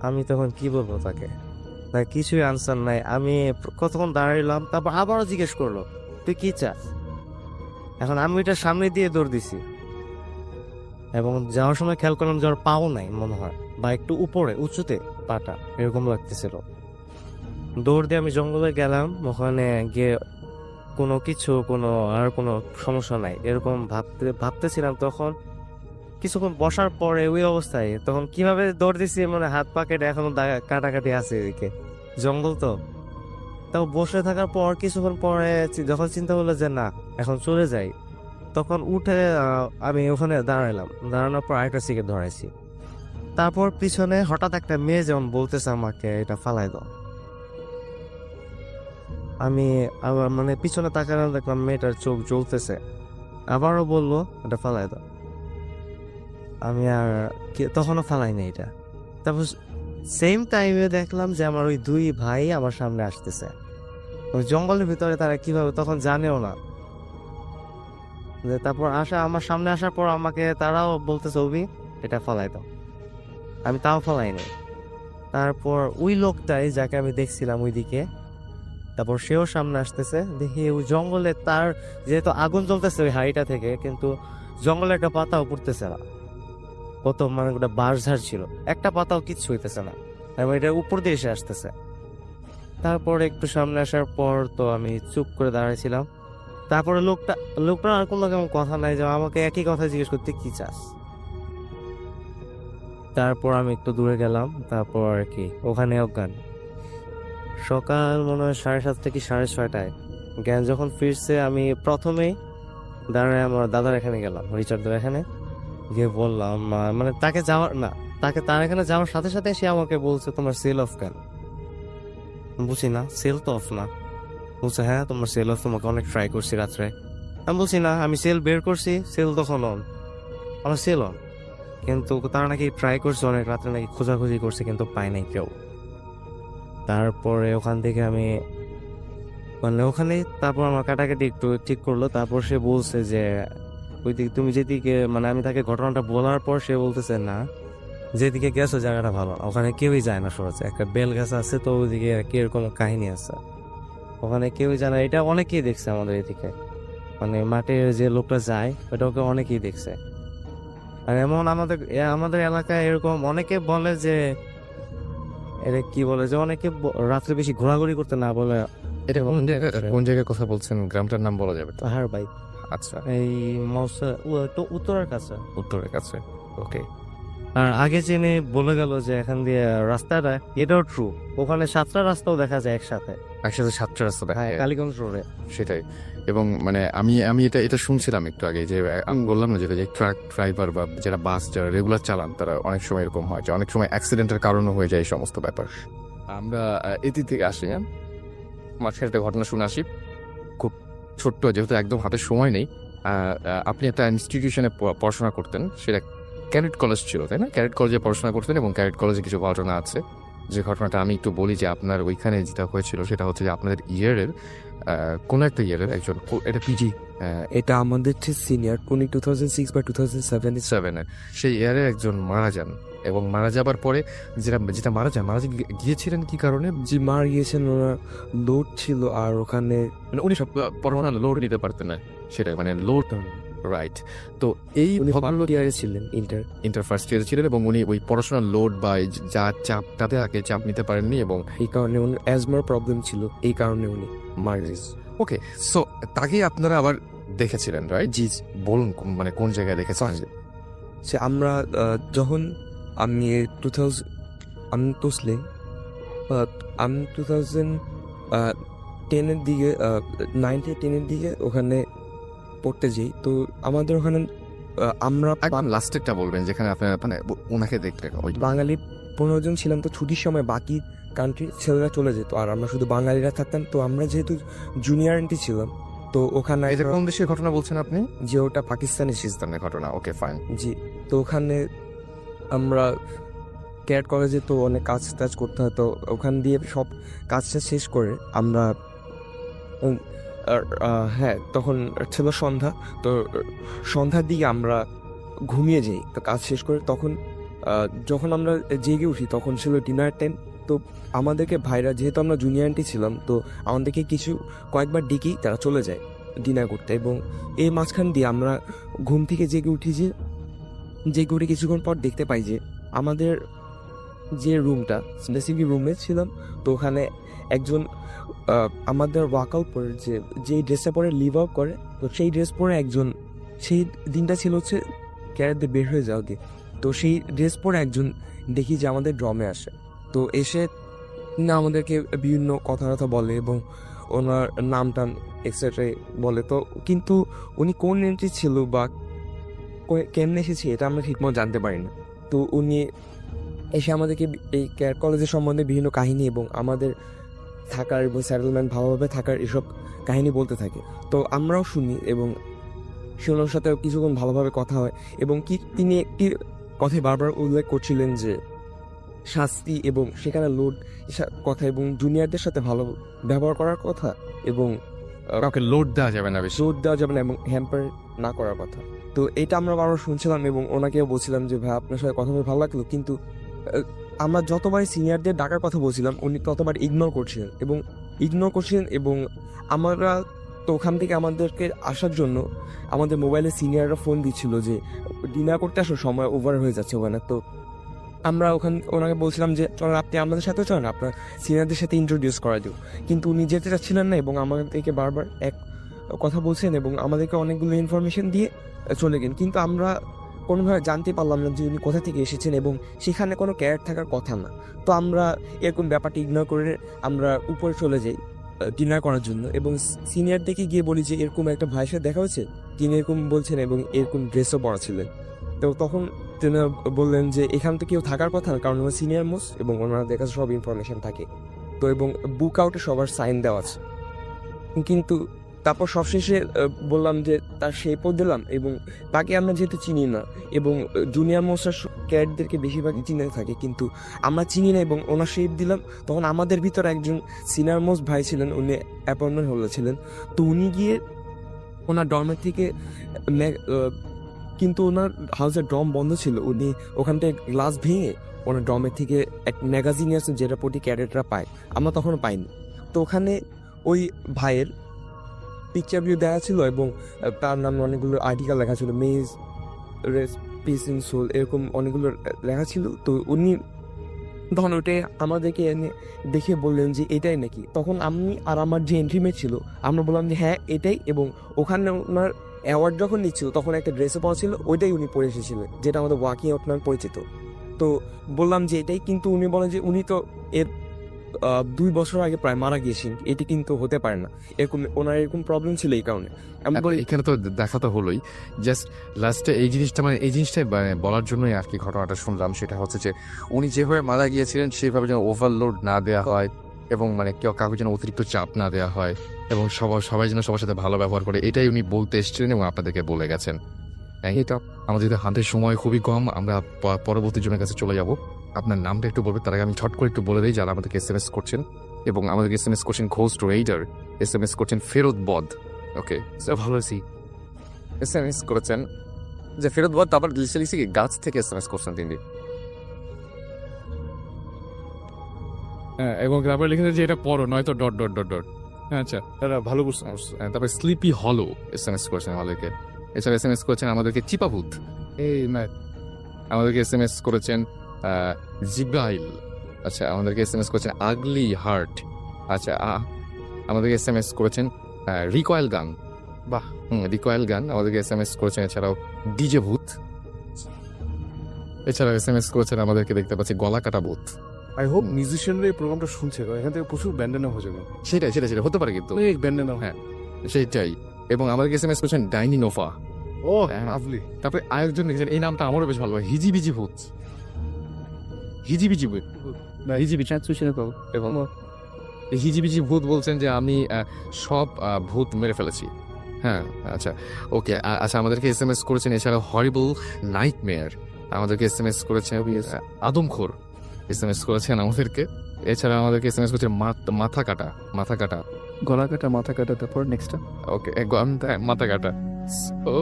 Speaker 4: আমি তখন কি বলবো তাকে? তার কিছুই আনসার নাই। আমি কতক্ষণ দাঁড়াইলাম, তারপর আবারও জিজ্ঞেস করলো, তুই কি চাস? এখন আমি ওইটা সামনে দিয়ে দৌড় দিছি এবং যাওয়ার সময় খেয়াল করলাম যে ওর পাও নাই মনে হয়, বা একটু উপরে উঁচুতে পাটা এরকম লাগতেছিল। দৌড় দিয়ে আমি জঙ্গলে গেলাম। ওখানে গিয়ে কোনো সমস্যা নাই এরকম ভাবতেছিলাম। তখন কিছুক্ষণ বসার পরে ওই অবস্থায় তখন কিভাবে দৌড় দিছি, মানে হাত পা কেটে এখনো কাটাকাটি আছে এদিকে, জঙ্গল তো। তাও বসে থাকার পর কিছুক্ষণ পরে যখন চিন্তা করলো যে না এখন চলে যাই, তখন উঠে আমি ওখানে দাঁড়ানোর পর আরেকটা সিগারেট ধরাইছি। তারপর পিছনে হঠাৎ একটা মেয়ে যেমন বলতেছে আমাকে এটা ফালাই দাও। আমি আবার মানে পিছনে তাকালাম, দেখলাম মেয়েটার চোখ জ্বলতেছে। আবারও বললো এটা ফালাই দাও। আমি আর তখনও ফালাইনি এটা। তারপর সেম টাইমে দেখলাম যে আমার ওই দুই ভাই আমার সামনে আসতেছে। ওই জঙ্গলের ভিতরে তারা কিভাবে তখন জানেও না। তারপর আমার সামনে আসার পর আমাকে তারাও বলতেছে অভি এটা ফালাই দাও। আমি তাও ফালাইনি। তারপর ওই লোকটাই যাকে আমি দেখছিলাম ওইদিকে, তারপর সেও সামনে আসতেছে। দেখি ওই জঙ্গলে তার যেহেতু আগুন জ্বলতেছে ওই হাড়িটা থেকে, কিন্তু জঙ্গলে একটা পাতাও পড়তেছে না। কত মানে ওটা বাঁশঝাড় ছিল, একটা পাতাও কিচ্ছু হইতেছে না, এবং এটা উপর দিয়ে এসে আসতেছে। তারপর একটু সামনে আসার পর তো আমি চুপ করে দাঁড়াইছিলাম। তারপরে লোকটা আর কোনো কেমন কথা নাই, যে আমাকে একই কথা জিজ্ঞেস করতে কি চাস। তারপর আমি একটু দূরে গেলাম। তারপর আর কি ওখানে অজ্ঞান। সকাল মনে হয় 7:30 থেকে 6:30টায় জ্ঞান যখন ফিরছে, আমি প্রথমেই দাঁড়ায় আমার দাদার এখানে গেলাম, রিচার্ডের এখানে গিয়ে বললাম, মানে তার এখানে যাওয়ার সাথে সাথে সে আমাকে বলছে তোমার সেল অফ কেন? বুঝি না, সেল তো অফ না। বলছে হ্যাঁ তোমার সেল অফ, তোমাকে অনেক ট্রাই করছি রাত্রে। আমি বলছি না, আমি সেল বের করছি, সেল তখন অন, আমার সেল অন। কিন্তু তারা নাকি ট্রাই করছে অনেক, রাত্রে নাকি খোঁজাখুঁজি করছে কিন্তু পায় নাই কেউ। তারপরে ওখান থেকে আমি মানে তারপর আমার কাটাকাটি একটু ঠিক করলো। তারপর সে বলছে যে ওইদিকে তুমি যেদিকে, মানে আমি তাকে ঘটনাটা বলার পর সে বলতেছে না, যেদিকে গেছো জায়গাটা ভালো না, ওখানে কেউই যায় না সহজে। একটা বেল গাছ আছে তো ওইদিকে কিরকম কাহিনী আছে, ওখানে কেউই যায় না। এটা অনেকেই দেখছে আমাদের এদিকে, মানে মাঠে যে লোকটা যায় ওটা ওকে অনেকেই দেখছে। আর এমন আমাদের এলাকায় এরকম অনেকে বলে যে এটা কি বলে যে অনেকে রাত্রে বেশি ঘোরাঘুরি করতে না বলে।
Speaker 1: এটা কোন জায়গায় কথা বলছেন? গ্রামটার নাম বলা যাবে তো?
Speaker 4: পাহাড় ভাই,
Speaker 1: আচ্ছা,
Speaker 4: এই তো উত্তরের কাছে।
Speaker 1: উত্তরের কাছে। ওকে।
Speaker 4: আর আগে জেনে বলে গেল যে এখান দিয়ে রাস্তাটা, এটাও ট্রু, ওখানে 7টা রাস্তাও দেখা যায় একসাথে,
Speaker 1: একসাথে 7টা রাস্তা দেখা
Speaker 4: হ্যাঁ,
Speaker 1: যায়।
Speaker 4: কালীগঞ্জ রোডে।
Speaker 1: সেটাই। এবং মানে আমি এটা শুনছিলাম একটু আগে, যে আমি বললাম না যেটা, যে ট্রাক ড্রাইভার বা যারা বাস যারা রেগুলার চালান তারা অনেক সময় এরকম হয় যে অনেক সময় অ্যাক্সিডেন্টের কারণও হয়ে যায় এই সমস্ত ব্যাপার। আমরা এটি থেকে আসি, হ্যাঁ, মাঝখানে একটা ঘটনা শুনে আসি, খুব ছোট্ট, যেহেতু একদম হাতে সময় নেই। আপনি একটা ইনস্টিটিউশনে পড়াশোনা করতেন, সেটা ক্যাডেট কলেজ ছিল, তাই না? ক্যাডেট কলেজে পড়াশোনা করতেন এবং ক্যাডেট কলেজে কিছু ঘটনা আছে। যে ঘটনাটা আমি একটু বলি, যে আপনার ওইখানে যেটা হয়েছিল সেটা হচ্ছে যে আপনাদের ইয়ারের কোনো একটা ইয়ারের একজন, এটা পিজি,
Speaker 5: এটা আমাদের ঠিক সিনিয়র, উনি 2006 বা 2007
Speaker 1: সেই ইয়ারে একজন মারা যান। এবং মারা যাবার পরে যেটা মারা গিয়েছিলেন কি কারণে?
Speaker 5: যে মারা গিয়েছেন ওনার লোড ছিল, আর ওখানে
Speaker 1: মানে উনি সব পরমাণু লোড নিতে পারতেন না, সেটা মানে লোড, রাইট। তো এই
Speaker 5: উনি ভালো ইয়ারে ছিলেন,
Speaker 1: ইন্টার ফার্স্ট ইয়ারে ছিলেন, এবং উনি ওই পড়াশোনার লোড বা যা চাপ, তাতে আগে চাপ নিতে পারেননি, এবং
Speaker 5: এই কারণে উনি অ্যাজমার প্রবলেম ছিল, এই কারণে উনি মারা গেছে।
Speaker 1: ওকে। সো তাকে আপনারা আবার দেখেছিলেন, রাইট?
Speaker 5: জি,
Speaker 1: বলুন মানে কোন জায়গায় দেখেছেন?
Speaker 5: সে আমরা যখন আমি 2000 আমি তসলে আমি 2010-এর দিকে 9-10-এর দিকে ওখানে পড়তে যাই। তো আমাদের ওখানে আমরা
Speaker 1: একদম লাস্টেরটা বলবেন যেখানে আপনার মানে ওনাকে দেখলেন। ওই
Speaker 5: বাঙালি 15 জন ছিলাম, তো ছুটির সময় বাকি কান্ট্রির ছেলেরা চলে যেত আর আমরা শুধু বাঙালিরা থাকতাম। তো আমরা যেহেতু জুনিয়র এন্ট্রি ছিলাম, তো ওখানে
Speaker 1: এটা কোন দেশের ঘটনা বলছেন আপনি?
Speaker 5: যে ওটা পাকিস্তানি
Speaker 1: পাকিস্তানের ঘটনা। ওকে, ফাইন।
Speaker 5: জি। তো ওখানে আমরা ক্যাট কলেজে তো অনেক কাজ টাজ করতে হয়, তো ওখান দিয়ে সব কাজটা শেষ করে আমরা হ্যাঁ তখন ছিল সন্ধ্যা, তো সন্ধ্যার দিকে আমরা ঘুমিয়ে যাই। তো কাজ শেষ করে তখন যখন আমরা জেগে উঠি তখন ছিল ডিনার টাইম। তো আমাদেরকে ভাইরা, যেহেতু আমরা জুনিয়র আন্টি ছিলাম, তো আমাদেরকে কয়েকবার ডেকেই তারা চলে যায় ডিনার করতে। এবং এই মাঝখান দিয়ে আমরা ঘুম থেকে জেগে উঠি, জেগে উঠে কিছুক্ষণ পর দেখতে পাই যে আমাদের যে রুমটা, স্পেসিফিক রুমে ছিলাম, তো ওখানে একজন আমাদের ওয়ার্কআউট পরে যেই ড্রেসটা পরে লিভ আউট করে, তো সেই ড্রেস পরে একজন, সেই দিনটা ছিল হচ্ছে ক্যারেটে বের হয়ে যাওয়া দিয়ে, তো সেই ড্রেস পরে একজন দেখি যে আমাদের ড্রমে আসে। তো এসে না আমাদেরকে বিভিন্ন কথা বলে এবং ওনার নাম টাম এক্সেট্রা বলে। তো কিন্তু উনি কোন এন্ট্রি ছিল বা কেমনে এসেছে এটা আমরা ঠিকমতো জানতে পারি না। তো উনি এসে আমাদেরকে এই ক্যাট কলেজের সম্বন্ধে বিভিন্ন কাহিনী এবং আমাদের থাকার এবং সেটেলমেন্ট ভালোভাবে থাকার এসব কাহিনী বলতে থাকে। তো আমরাও শুনি এবং ওনার সাথে কিছুক্ষণ ভালোভাবে কথা হয়। এবং তিনি একটি কথাই বারবার উল্লেখ করছিলেন যে শাস্তি এবং সেখানে লোড কথা এবং জুনিয়রদের সাথে ভালো ব্যবহার করার কথা এবং
Speaker 1: কাউকে লোড দেওয়া যাবে না বেশি।
Speaker 5: লোড দেওয়া যাবে না এবং হ্যাম্পার না করার কথা। তো এটা আমরা বারবার শুনছিলাম এবং ওনাকেও বলছিলাম যে ভাই আপনার সাথে কথা বলে ভালো লাগলো, কিন্তু আমরা যতবার সিনিয়রদের ডাকার কথা বলছিলাম উনি ততবার ইগনোর করছিলেন এবং আমরা তো ওখান থেকে আমাদেরকে আসার জন্য আমাদের মোবাইলে সিনিয়ররা ফোন দিচ্ছিল যে ডিনার করতে আসো, সময় ওভার হয়ে যাচ্ছে ওখানে। তো আমরা ওনাকে বলছিলাম যে চলেন আপনি আমাদের সাথে চলেন, আপনার সিনিয়রদের সাথে ইন্ট্রোডিউস করা দিও, কিন্তু উনি যেতে চাচ্ছিলেন না এবং আমাদেরকে বারবার এক কথা বলছেন এবং আমাদেরকে অনেকগুলো ইনফরমেশন দিয়ে চলে গেলেন। কিন্তু আমরা কোনোভাবে জানতে পারলাম না যে উনি কোথা থেকে এসেছেন এবং সেখানে কোনো ক্যারেট থাকার কথা না। তো আমরা এরকম ব্যাপারটা ইগনোর করে আমরা উপরে চলে যাই ডিনার করার জন্য এবং সিনিয়রদেরকে গিয়ে বলি যে এরকম একটা ভাইয়ের সাথে দেখা হয়েছে, তিনি এরকম বলছেন এবং এরকম ড্রেসও পরা ছিলেন। তো তখন তিনি বললেন যে এখান থেকে কেউ থাকার কথা না, কারণ ওনার সিনিয়র মোস্ট এবং ওনাদের কাছে সব ইনফরমেশন থাকে। তো এবং বুক আউটে সবার সাইন দেওয়া আছে। কিন্তু তারপর সবশেষে বললাম যে তার শেপও দিলাম এবং বাকি আমরা যেহেতু চিনি না এবং জুনিয়র মোস্টার ক্যারেটদেরকে বেশিরভাগই চিনে থাকে, কিন্তু আমরা চিনি না এবং ওনার শেপ দিলাম। তখন আমাদের ভিতরে একজন সিনিয়র মোস্ট ভাই ছিলেন, উনি অ্যাপয়েন্টমেন্ট হোল্ডার ছিলেন। তো উনি গিয়ে ওনার ডর্মের থেকে কিন্তু ওনার হাউসের ড্রম বন্ধ ছিল, উনি ওখান থেকে গ্লাস ভেঙে ওনার ড্রমের থেকে এক ম্যাগাজিন আছে যেটা প্রতি ক্যাডেটরা পায়, আমরা তখনও পাইনি। তো ওখানে ওই ভাইয়ের পিকচার ভিউ দেওয়া ছিল এবং তার নামে অনেকগুলো আর্টিকেল লেখা ছিল, মেজ রেস পিস ইন সোল, এরকম অনেকগুলো লেখা ছিল। তো উনি তখন ওটাই আমাদেরকে এনে দেখে বললেন যে এটাই নাকি। তখন আমি আর আমার যে এন্ট্রিমেট ছিল আমরা বললাম যে হ্যাঁ এটাই, এবং ওখানে ওনার অ্যাওয়ার্ড যখন নিচ্ছিল তখন একটা ড্রেসও পাওয়া ছিল, ওইটাই উনি পরে এসেছিলেন, যেটা আমাদের ওয়াকিং আউট নামে পরিচিত। তো বললাম যে এটাই, কিন্তু উনি বলেন যে উনি তো এর 2 বছর আগে প্রায় মারা গিয়েছেন, এটি কিন্তু হতে পারে না, এরকম ওনার এরকম প্রবলেম ছিল এই কারণে। আমি বলি
Speaker 1: এখানে তো দেখা তো হলোই, জাস্ট লাস্টে এই জিনিসটাই বলার জন্যই আর কি ঘটনাটা শুনলাম। সেটা হচ্ছে যে উনি যেভাবে মারা গিয়েছিলেন সেভাবে যেন ওভারলোড না দেওয়া হয় এবং কেউ কাউকে যেন অতিরিক্ত চাপ না দেওয়া হয় এবং সবাই যেন সবার সাথে ভালো ব্যবহার করে, এটাই উনি বলতে এসেছিলেন এবং আপনাদেরকে বলে গেছেন। এটা আমাদের হাতে সময় খুবই কম, আমরা পরবর্তী জনের কাছে চলে যাব। আপনার নামটা একটু বলবেন, তার আগে আমি ছট করে একটু বলে দিই যারা আমাদেরকে SMS করছেন, এবং আমাদেরকে SMS করছেন ঘোস্ট রেইডার, SMS করছেন ফেরত বদ। ওকে ভালো আছি। SMS করেছেন যে ফেরত বদ, তারপর লিখে গাছ থেকে SMS করছেন তিনি। হ্যাঁ, এবং তারপরে লিখেছেন যে এটা পড়ো নয়তো ... আচ্ছা,
Speaker 3: তারা ভালো বুঝতে
Speaker 1: তারপরে স্লিপি হলো SMS করেছেন আমাদেরকে। এছাড়া SMS করেছেন আমাদেরকে চিপাভূত, এই আমাদেরকে SMS করেছেন জিব্রাইল। আচ্ছা, আমাদেরকে SMS করেছেন আগলি হার্ট। আচ্ছা, আমাদেরকে SMS করেছেন রিকয়েল গান। বাহ, রিকয়েল গান আমাদেরকে SMS করেছেন। এছাড়াও ডিজে ভূত। এছাড়াও SMS করেছেন আমাদেরকে দেখতে পাচ্ছি গলা কাটা ভূত।
Speaker 3: আই হোপ মিউজিশিয়ানরা এই প্রোগ্রামটা শুনছে, এখান থেকে প্রচুর ব্যান্ডেনাম হয়ে যাবে।
Speaker 1: সেটাই হতে পারে, কিন্তু
Speaker 3: ব্যান্ডেনাম,
Speaker 1: হ্যাঁ সেইটাই। এবং আমাদেরকে SMS করেছেন ডাইনি নোফা।
Speaker 3: ও লাভলি।
Speaker 1: তারপরে আরেকজন লিখেছেন, এই নামটা আমারও বেশ ভালো লাগে, হিজিবিজি ভূত। হিজিবিজি ভূত না, হিজিবিজি এবং হিজিবিজি ভূত বলছেন যে আমি সব ভূত মেরে ফেলেছি। হ্যাঁ, আচ্ছা, ওকে। আচ্ছা, আমাদেরকে SMS করেছেন এছাড়া হরিবল নাইটমেয়ার। আমাদেরকে SMS করেছেন আদমখোর। SMS করেছেন আমাদেরকে। এছাড়া আমাদেরকে SMS করছে মাথা কাটা
Speaker 6: গলা কাটা, মাথা কাটা, তারপর নেক্সটটা
Speaker 1: ওকে মাথা কাটা। তো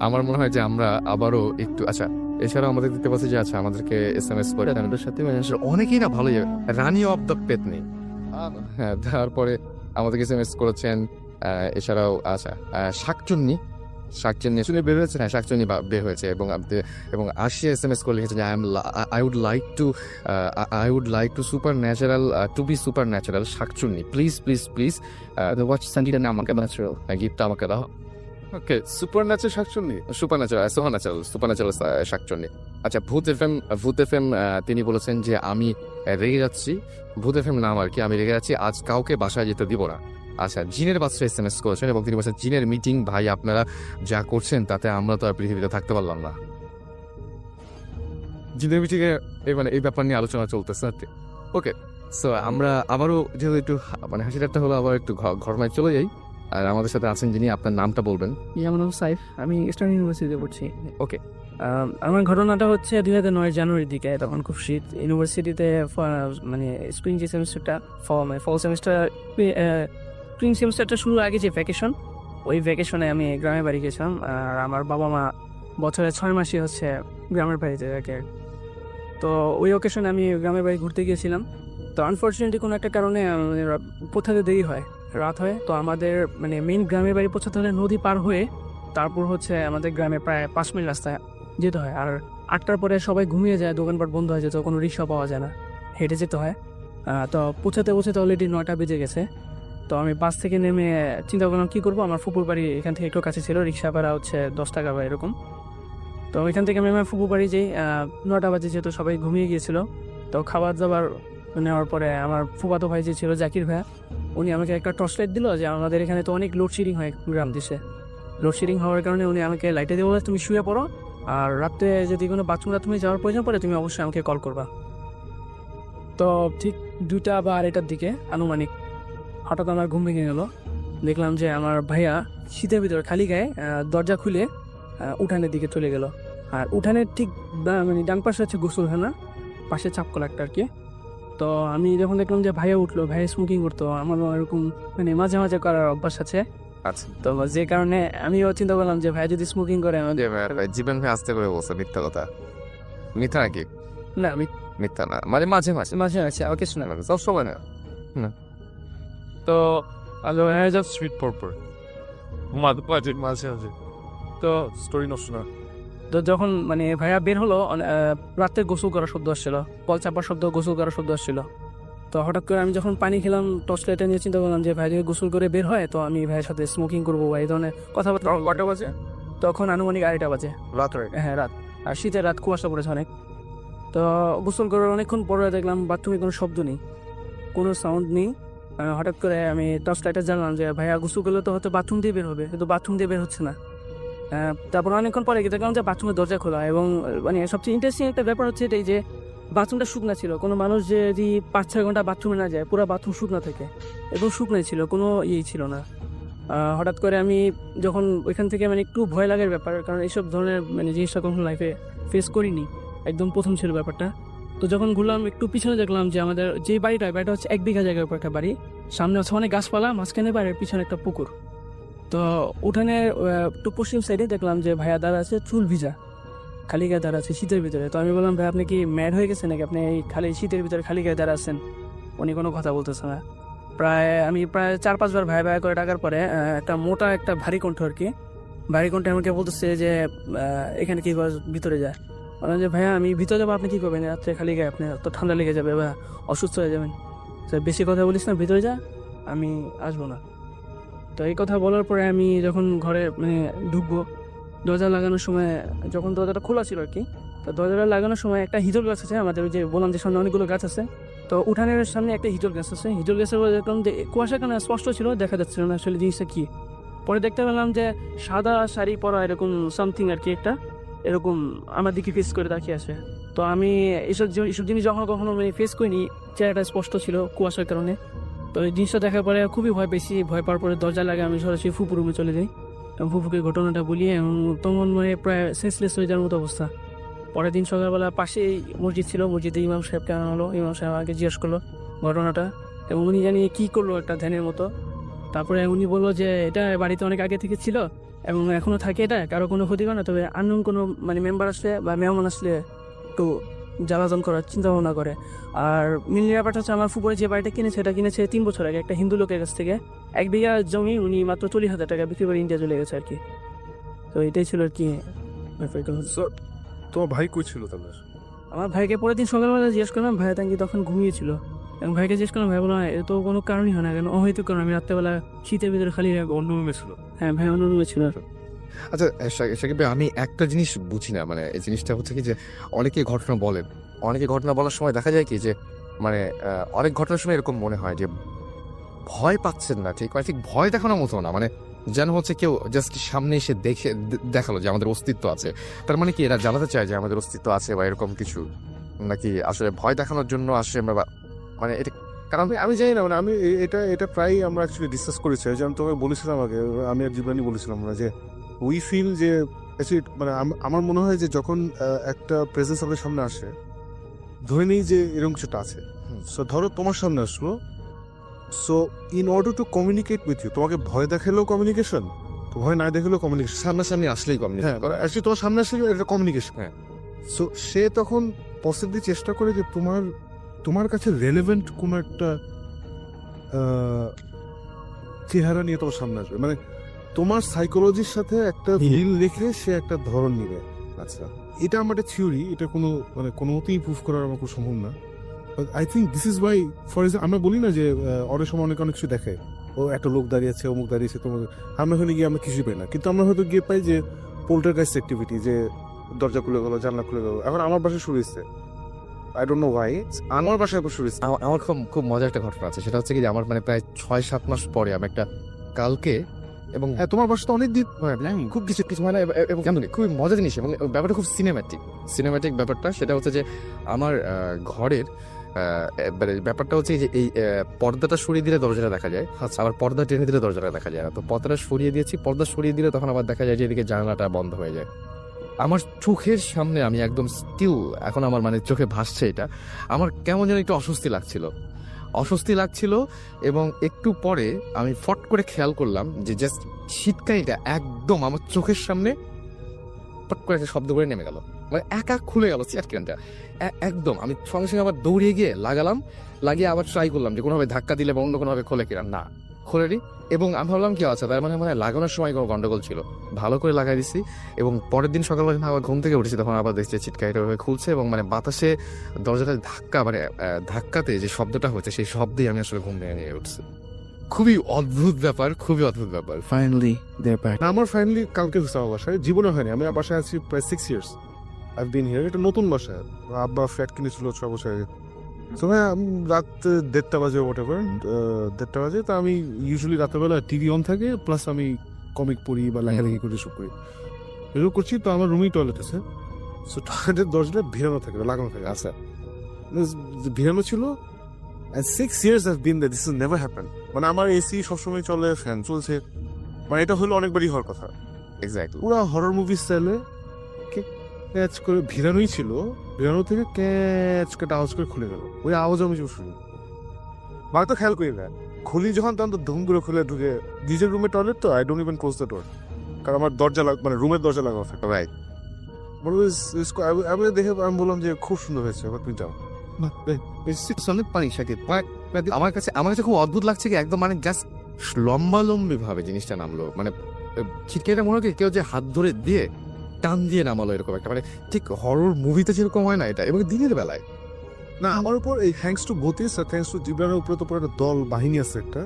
Speaker 1: আমার মনে হয় যে আমরা আবারও একটু আচ্ছা এছাড়াও আমাদের দেখতে পাচ্ছি যে আচ্ছা আমাদেরকে SMS করে আমাদের সাথে মানে আসলে অনেকেই না ভালোই রানী অফ দ্য পেতনি, হ্যাঁ তারপরে আমাদেরকে SMS করেছেন। এছাড়াও আচ্ছা শাকচুন্নি শুনে বের হয়েছে, হ্যাঁ শাকচুন্নি বের হয়েছে এবং আসিয়া SMS করে লিখেছে যে I would like to super natural শাকচুন্নি প্লিজ
Speaker 6: ওয়াচ সানজিটা নাম আমাকে ন্যাচারাল
Speaker 1: গিফটটা আমাকে দাও। ওকে সুপার ন্যাচারাল শাকচুন্নি। আচ্ছা ভূত এফএম তিনি বলেছেন যে আমি রেগে যাচ্ছি, ভূত এফএম নাম আর কি, আমি রেগে যাচ্ছি, আজ কাউকে বাসায় যেতে দিব না। আচ্ছা জিনের বাচ্চা SMS করেছেন এবং তিনি বলছেন জিনের মিটিং ভাই আপনারা যা করছেন তাতে আমরা তো আর পৃথিবীতে থাকতে পারলাম না। জিনের মিটিংয়ে এই ব্যাপার নিয়ে আলোচনা চলতেছে আর কি। ওকে সো আমরা আবারও যেহেতু একটু হাসি ঠাট্টা হলো আবার একটু ঘরমায় চলে যাই। আর আমাদের সাথে আছেন যিনি, আপনার নামটা বলবেন।
Speaker 6: আমার নাম সাইফ, আমি ইস্টার্ন ইউনিভার্সিটিতে পড়ছি।
Speaker 1: ওকে
Speaker 6: আমার ঘটনাটা হচ্ছে 2009 জানুয়ারির দিকে, তখন খুব শীত ইউনিভার্সিটিতে, মানে স্প্রিং যে সেমিস্টারটা ফল সেমিস্টার, স্প্রিং সেমিস্টারটা শুরুর আগে যে ভ্যাকেশন, ওই ভ্যাকেশনে আমি গ্রামের বাড়ি গেছিলাম। আর আমার বাবা মা বছরে 6 মাসই হচ্ছে গ্রামের বাড়িতে থাকে। তো ওই অকেশনে আমি গ্রামের বাড়ি ঘুরতে গিয়েছিলাম। তো আনফর্চুনেটলি কোনো একটা কারণে পৌঁছাতে দেরি হয়, রাত হয়। তো আমাদের মানে মেইন গ্রামের বাড়ি পৌঁছাতে হলে নদী পার হয়ে তারপর হচ্ছে আমাদের গ্রামে প্রায় 5 মিনিট রাস্তায় যেতে হয়। আর 8টার পরে সবাই ঘুমিয়ে যায়, দোকানপাট বন্ধ হয়ে যায়, তো কোনো রিক্সা পাওয়া যায় না, হেঁটে যেতে হয়। তো পৌঁছাতে অলরেডি 9টা বেজে গেছে। তো আমি বাস থেকে নেমে চিন্তা করলাম কী করবো, আমার ফুপুর বাড়ি এখান থেকে একটু কাছে ছিল, রিক্সা ভাড়া হচ্ছে 10 টাকা বা এরকম। তো ওইখান থেকে আমি আমার ফুপুর বাড়ি যাই। 9টা বাজে, যেহেতু সবাই ঘুমিয়ে গিয়েছিল। তো খাবার দাবার নেওয়ার পরে আমার ফুফাতো ভাই যে ছিল জাকির ভাইয়া, উনি আমাকে একটা টর্চ লাইট দিল যে আমাদের এখানে তো অনেক লোডশেডিং হয় গ্রাম দেশে। লোডশেডিং হওয়ার কারণে উনি আমাকে লাইটে দিয়ে বলে তুমি শুয়ে পড়ো, আর রাত্রে যদি কোনো বাথরুমে যাওয়ার প্রয়োজন পড়ে তুমি অবশ্যই আমাকে কল করবা। তো ঠিক 2টা বা 2:30টার দিকে আনুমানিক হঠাৎ আমার ঘুম ভেঙে গেল। দেখলাম যে আমার ভাইয়া শীতের ভিতরে খালি গায়ে দরজা খুলে উঠানের দিকে চলে গেল। আর উঠানের ঠিক মানে ডান পাশে হচ্ছে গোসলখানা, পাশে চাপকল একটা আর কি। তো আমি যখন দেখলাম যে ভাইয়া উঠলো, ভাইয়া স্মোকিং করতো, আমারও এরকম মানে মাঝে মাঝে করার অভ্যাস আছে।
Speaker 1: আচ্ছা
Speaker 6: তো যে কারণে আমিও চিন্তা করলাম যে ভাই যদি স্মোকিং করে
Speaker 1: জীবন ভাই আস্তে করে বলছে মিথ্যা কথা, মিথ্যা নাকি?
Speaker 6: না, আমি
Speaker 1: মিথ্যা না মানে মাঝে মাঝে
Speaker 6: মাঝে মাঝে ওকে শোনা
Speaker 1: সব সময় না।
Speaker 6: তো
Speaker 3: সুইট পরপর মাঝে মাঝে তো স্টোরি নষ্ট না।
Speaker 6: তো যখন মানে ভাইয়া বের হলো, রাতে গোসল করার শব্দ আসছিল, কল চাপার শব্দ, গোসল করার শব্দ আসছিল। তো হঠাৎ করে আমি যখন পানি খেলাম, টর্চ লাইটটা নিয়ে চিন্তা করলাম যে ভাই যদি গোসল করে বের হয় তো আমি ভাইয়ের সাথে স্মোকিং করবো বা এই ধরনের কথাবার্তা।
Speaker 3: কটা বাজে?
Speaker 6: তখন আনুমানিক 2:30 বাজে
Speaker 3: রাত।
Speaker 6: হ্যাঁ রাত, আর শীতের রাত, কুয়াশা পড়েছে অনেক। তো গোসল করার অনেকক্ষণ পরে দেখলাম বাথরুমে কোনো শব্দ নেই, কোনো সাউন্ড নেই। হঠাৎ করে আমি টর্চ লাইটটা জানলাম যে ভাইয়া গোসল করলে তো হয়তো বাথরুম দিয়ে বের হবে, কিন্তু বাথরুম দিয়ে বের হচ্ছে না। তারপর অনেকক্ষণ পরে দেখলাম যে বাথরুমের দরজা খোলা, এবং মানে সবচেয়ে ইন্টারেস্টিং একটা ব্যাপার হচ্ছে এটাই যে বাথরুমটা শুকনা ছিল। কোনো মানুষ যে যদি 5-6 ঘন্টা বাথরুমে না যায়, পুরো বাথরুম শুকনা থাকে, এবং শুকনাই ছিল, কোনো ইয়েই ছিল না। হঠাৎ করে আমি যখন ওইখান থেকে মানে একটু ভয় লাগার ব্যাপার, কারণ এইসব ধরনের মানে জিনিসটা কখনো লাইফে ফেস করিনি, একদম প্রথম ছিল ব্যাপারটা। তো যখন ঘুরলাম একটু পিছনে দেখলাম যে আমাদের যে বাড়িটা হচ্ছে 1 বিঘা জায়গার উপর একটা বাড়ি, সামনে হচ্ছে অনেক গাছপালা, মাঝখানে বাড়ির পিছনে একটা পুকুর। তো উঠানে একটু পশ্চিম সাইডে দেখলাম যে ভাইয়া দাঁড়া আছে, চুল ভিজা, খালি গায়ে দাঁড়া আছে শীতের ভিতরে। তো আমি বললাম ভাই আপনি কি ম্যাড হয়ে গেছেন নাকি, আপনি এই খালি শীতের ভিতরে খালি গায়ে দাঁড়া আছেন? উনি কোনো কথা বলতেছে না। আমি প্রায় 4-5 বার ভাই ভাই করে ডাকার পরে একটা মোটা একটা ভারী কণ্ঠ আর কি, ভারী কণ্ঠে আমাকে বলতেছে যে এখানে কি ভিতরে যায়। বললাম যে ভাইয়া আমি ভিতরে যাবো, আপনি কি করবেন রাত্রে খালি গায়ে, আপনি তো ঠান্ডা লেগে যাবে বা অসুস্থ হয়ে যাবেন, বেশি কথা বলিস না, ভিতরে যা, আমি আসবো না। তো এই কথা বলার পরে আমি যখন ঘরে মানে ঢুকবো, দরজা লাগানোর সময়, যখন দরজাটা খোলা ছিল আর কি, তো দরজাটা লাগানোর সময় একটা হিজল গাছ আছে আমাদের, ওই যে বললাম যে সামনে অনেকগুলো গাছ আছে, তো উঠানের সামনে একটা হিজল গাছ আছে। হিজল গাছের দেখলাম যে কুয়াশা কেন স্পষ্ট ছিল, দেখা যাচ্ছিল না আসলে জিনিসটা কি। পরে দেখতে পেলাম যে সাদা শাড়ি পরা এরকম সামথিং আর কি, একটা এরকম আমার দিকে ফেস করে তাকিয়ে আসে। তো আমি এইসব জিনিস যখন কখনো মানে ফেস করিনি, চেহারাটা স্পষ্ট ছিল কুয়াশার কারণে। তো এই জিনিসটা দেখার পরে খুবই ভয় পেয়েছি। ভয় পাওয়ার পরে দরজা লাগে আমি সরাসরি ফুপুর রুমে চলে যাই এবং ফুপুকে ঘটনাটা বলি, এবং তখন মানে প্রায় সেন্সলেস হয়ে যাওয়ার মতো অবস্থা। পরের দিন সকালবেলা পাশেই মসজিদ ছিল, মসজিদে ইমাম সাহেবকে আনা হলো। ইমাম সাহেব আগে জিজ্ঞেস করলো ঘটনাটা, এবং উনি জানি কী করলো একটা ধ্যানের মতো। তারপরে উনি বললো যে এটা বাড়িতে অনেক আগে থেকে ছিল এবং এখনও থাকে, এটা কারো কোনো ক্ষতি করে না, তবে আননোন কোনো মানে মেম্বার আসলে বা মেহমান আসলে একটু জ্বালাতন করার চিন্তা ভাবনা করে। আর মেন ব্যাপারটা হচ্ছে আমার ফুপুরে যে বাড়িটা কিনেছে, এটা কিনেছে 3 বছর আগে একটা হিন্দু লোকের কাছ থেকে। 1 বিঘা জমি উনি মাত্র 40,000 টাকা বিক্রি করে ইন্ডিয়া চলে গেছে আর কি। তো এটাই ছিল আর কি ব্যাপারটা।
Speaker 3: So, তোমার ভাই কই ছিল তাহলে?
Speaker 6: আমার ভাইকে পরের দিন সকালবেলা জিজ্ঞেস করলাম, ভাই তাঙ্কি তখন ঘুমিয়েছিল, এবং ভাইকে জিজ্ঞেস করলাম, ভাই বলো এ তো কোনো কারণই হয় না কেন, অহৈতুক কারণ, আমি রাত্রেবেলা শীতের ভিতরে খালি
Speaker 3: অন্য রুমে ছিল।
Speaker 6: হ্যাঁ ভাই অন্য রুমে ছিল।
Speaker 1: আচ্ছা সাকিব ভাই, আমি একটা জিনিস বুঝি না, মানে এই জিনিসটা হচ্ছে কি যে অনেকে ঘটনা বলেন, অনেকে ঘটনা বলার সময় দেখা যায় কি যে মানে অনেক ঘটনার সময় এরকম মনে হয় যে ভয় পাচ্ছেন না, ঠিক মানে ঠিক ভয় দেখানোর মতো না, মানে যেন হচ্ছে কেউ জাস্ট সামনে এসে দেখালো যে আমাদের অস্তিত্ব আছে। তার মানে কি এরা জানাতে চায় যে আমাদের অস্তিত্ব আছে বা এরকম কিছু, নাকি আসলে ভয় দেখানোর জন্য আসে আমরা, মানে এটা কারণ
Speaker 3: আমি জানি না, মানে আমি এটা প্রায় আমরা অ্যাকচুয়ালি ডিসকাস করেছি। যেমন তোমাকে বলেছিলাম আগে, আমি আর জীবনী বলেছিলাম না যে উই ফিল যে actually মানে আমার মনে হয় যে যখন একটা প্রেজেন্স আমাদের সামনে আসে, ধরে নিই যে এরকম কিছুটা আছে, সো ধরো তোমার সামনে আসলো, so in order to communicate with you, তোমাকে ভয় দেখালেও কমিউনিকেশন, ভয় না দেখালেও কমিউনিকেশন,
Speaker 1: সামনাসামনি আসলেই কম।
Speaker 3: হ্যাঁ অ্যাকচুয়ালি তোমার সামনে আসলে এটা কমিউনিকেশন।
Speaker 1: হ্যাঁ।
Speaker 3: সো সে তখন পসিবলি চেষ্টা করে যে তোমার কাছে রেলেভেন্ট কোনো একটা চেহারা নিয়ে তোমার সামনে আসবে, মানে তোমার সাইকোলজির সাথে একটা মিল রেখে সে একটা ধরন নিবে। আচ্ছা, এটা আমার একটা থিওরি, এটা কোনো মতেই প্রুফ করার আমার কোনো সম্ভব না। I think this is Y, for example আমরা বলি না যে অনেক সময় অনেক কিছু দেখে, ও একটা লোক দাঁড়িয়েছে, অমুক দাঁড়িয়েছে, তোমাদের আমরা হলে গিয়ে আমরা কিছুই পাই না, কিন্তু আমরা হয়তো গিয়ে পাই যে পোল্টারগাইস্ট অ্যাক্টিভিটি, যে দরজা খুলে গেলো, জানলা খুলে গেলো। এখন আমার বাসায় শুরু হচ্ছে, আই ডোন্ট নো ওয়াই, আমার বাসায় শুরু হচ্ছে।
Speaker 1: আমার খুব মজার একটা ঘটনা আছে, সেটা হচ্ছে কি যে আমার মানে প্রায় 6-7 মাস পরে আমি একটা কালকে, এবং
Speaker 3: হ্যাঁ তোমার বাসা তো অনেক দিন
Speaker 1: খুব কিছু মানে এবং খুবই মজার জিনিস, এবং ব্যাপারটা খুব সিনেম্যাটিক ব্যাপারটা। সেটা হচ্ছে যে আমার ঘরের ব্যাপারটা হচ্ছে যে এই পর্দাটা সরিয়ে দিলে দরজাটা দেখা যায়, আবার পর্দা টেনে দিলে দরজাটা দেখা যায় না। তো পর্দাটা সরিয়ে দিয়েছি, পর্দা সরিয়ে দিলে তখন আবার দেখা যায় যে এদিকে জানালাটা বন্ধ হয়ে যায়। আমার চোখের সামনে আমি একদম স্টিল, এখন আমার মানে চোখে ভাসছে এটা, আমার কেমন যেন একটু অস্বস্তি লাগছিল। এবং একটু পরে আমি ফট করে খেয়াল করলাম যে জাস্ট শীতকানিটা একদম আমার চোখের সামনে ফট করে একটা শব্দ করে নেমে গেল, মানে একা খুলে গেল চেয়ারটা একদম। আমি সঙ্গে সঙ্গে আবার দৌড়িয়ে গিয়ে লাগিয়ে আবার ট্রাই করলাম যে কোনোভাবে ধাক্কা দিলে বা অন্য কোনোভাবে খোলে কিনা, না খোলেনি। এবং আমি ভাবলাম কি আছে, তার মানে লাগানোর সময় কোনো গন্ডগোল ছিল, ভালো করে লাগাই দিছি। এবং পরের দিন সকালবেলা যখন আবার ঘুম থেকে উঠেছি, তখন আবার দেখছি ছিটকাইটা খুলছে, এবং মানে বাতাসে দরজাটা ধাক্কাতে যে শব্দটা হচ্ছে, সেই শব্দেই আমি আসলে ঘুম থেকে নিয়ে উঠছি। খুবই অদ্ভুত ব্যাপার।
Speaker 4: ফাইনালি দেয়ার ব্যাক।
Speaker 3: আমার ফাইনালি কালকে হচ্ছে আমার বাসায়, জীবনে হয়নি। আমি আমার বাসায় আছি প্রায় 6 years, আই বিন হিয়ার। এটা নতুন বাসায়, আব্বা ফ্ল্যাট কিনেছিল 6 বছর আগে। তো ভাই রাত 1:30 বাজে, হোয়াট এভার 1:30 বাজে। তো আমি ইউজুয়ালি রাতেরবেলা টিভি অন থাকে, প্লাস আমি কমিক পড়ি বা লেখালেখি করে সব করি, এগুলো করছি। তো আমার রুমেই টয়লেট আছে, সো টয়লেটের দরজাটা ভিড়ানো থাকে, লাগানো থাকে। আচ্ছা, ভিড়ানো ছিল। And 6 years I've been there, this has never happened. মানে আমার এসি সবসময় চলে, ফ্যান চলছে, মানে এটা হলো অনেকবারই হওয়ার কথা।
Speaker 1: এক্স্যাক্টলি
Speaker 3: পুরো হরর মুভি স্টাইলে ক্যাচ করে ভিড়ানোই ছিল, ভিড়ানো থেকে ক্যাচ করে আওয়াজ করে খুলে গেল। ওই আওয়াজ আমি শুনি, মা তো খেয়াল করি না, খুলি যখন তখন তো ধুম করে খুলে ঢুকে। নিজের রুমে টয়লেট, তো I don't even close the ডোর, কারণ আমার দরজা মানে রুমের দরজা লাগানো থাকে।
Speaker 1: রাইট।
Speaker 3: আমি দেখে আমি বললাম যে খুব সুন্দর হয়েছে, এবার তুমি যাও।
Speaker 1: পানি সাকিব, আমার কাছে খুব অদ্ভুত লাগছে কি, একদম মানে জাস্ট লম্বালম্বি ভাবে জিনিসটা নামলো, মানে ছিটকাইটা মনে হয় কেউ যে হাত ধরে দিয়ে টান দিয়ে নামালো, এরকম একটা, মানে ঠিক হরর মুভিতে যেরকম হয় না এটা, এবং দিনের বেলায়।
Speaker 3: না, আমার উপর এই thanks to both is, thanks to জিবরানের উপরে তো পুরো একটা দল বাহিনী আছে একটা,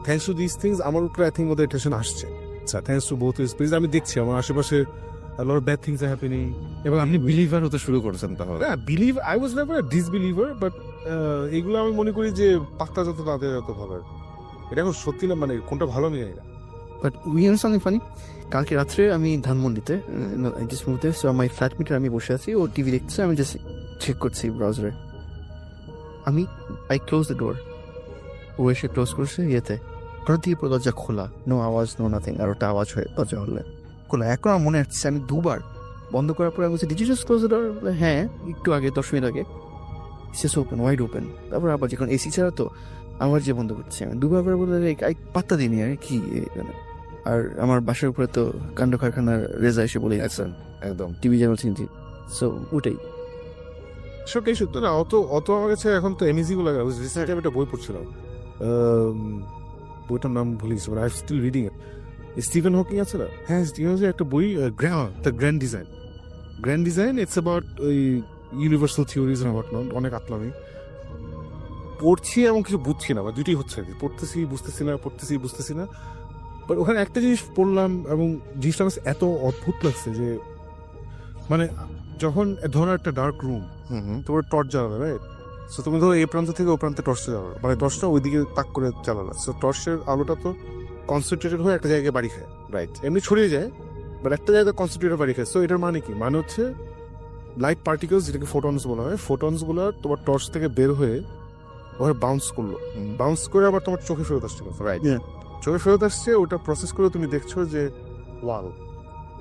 Speaker 3: থ্যাঙ্কস টু দিস থিংস আমার উপরে আই থিঙ্ক ওদের টেনশন আসছে। আচ্ছা, thanks to both is, please. আমি দেখছি আমার আশেপাশে a lot of bad things are happening.
Speaker 1: এবং আপনি বিলিভার হতে শুরু করেছেন তাহলে?
Speaker 3: I was never a disbeliever, but এগুলো আমি মনে করি যে পাক্তা যত তাদের যত ভালো। এটা এখন সত্যি না, মানে কোনটা ভালো আমি জানি না।
Speaker 7: But we are something funny. কালকে রাত্রে আমি ধানমন্ডিতে জাস্ট মুহূর্তে মাই ফ্ল্যাটমেটের আমি বসে আছি, ও টিভি দেখছে, আমি জাস্ট চেক করছি ব্রাউজারে। আই ক্লোজ দ্য ডোর, ও এসে ক্লোজ করছে ইয়েতে, হঠাৎ দিয়ে পুরো দরজা খোলা, নো আওয়াজ, নো নাথিং। আর ওটা আওয়াজ হয়ে দরজা হলে খোলা। এখন আমার মনে হচ্ছে আমি দুবার বন্ধ করার পরে আমি বলছি did you just close the door? হ্যাঁ, একটু আগে 10 মিনিট আগে। It's open, wide open. তারপর আবার যখন এসি ছাড়া তো আমার যে বন্ধ করছে, আমি দুবার করে বলে পাত্তা দিইনি আর কি এখানে। আর আমার বাসার উপরে তো কাণ্ড কারখানার রেজা এসে বলে গেছেন
Speaker 1: একদম
Speaker 7: টিভি চ্যানেল চিনছি। সো ওটাই
Speaker 3: সব এই সত্য না, অত আমার কাছে এখন তো এমইজি গুলো লাগে। রিসেন্টলি আমি একটা বই পড়ছিলাম, বইটার নাম ভুলে গেছি, I still reading it. Stephen Hawking আছে না? হ্যাঁ, স্টিফেন হকিং একটা বই, the grand design. Grand design it's about ওই ইউনিভার্সাল থিওরিজ অ্যাবাউট অনেক আতলামি পড়ছি এবং কিছু বুঝছি না, বা দুটোই হচ্ছে আর কি। পড়তেছি বুঝতেছি না, পড়তেছি বুঝতেছি না। বাট ওখানে একটা জিনিস পড়লাম এবং জিনিসটা আমার কাছে এত অদ্ভুত লাগছে যে, মানে যখন ধরো একটা ডার্ক রুম, তোমার টর্চ জ্বালাবে, রাইট? সো তুমি ধরো এই প্রান্ত থেকে ও প্রান্তে টর্চটা জ্বালাবে, মানে টর্চটা ওইদিকে তাক করে জ্বালাবে। সো টর্চের আলোটা তো কনসেন্ট্রেটেড হয়ে একটা জায়গায় বাড়ি খায়, রাইট? এমনি ছড়িয়ে যায়, বাট একটা জায়গায় কনসেন্ট্রেটেড বাড়ি খায়। সো এটার মানে কি? মানে হচ্ছে লাইট পার্টিকেলস, যেটাকে ফোটনস বলা হয়, ফোটনস গুলো তোমার টর্চ থেকে বের হয়ে ওখানে বাউন্স করলো, বাউন্স করে আবার তোমার চোখে ফেরত আসছে, রাইট? চোখে ফেরত আসছে, ওটা প্রসেস করে তুমি দেখছো যে ওয়াল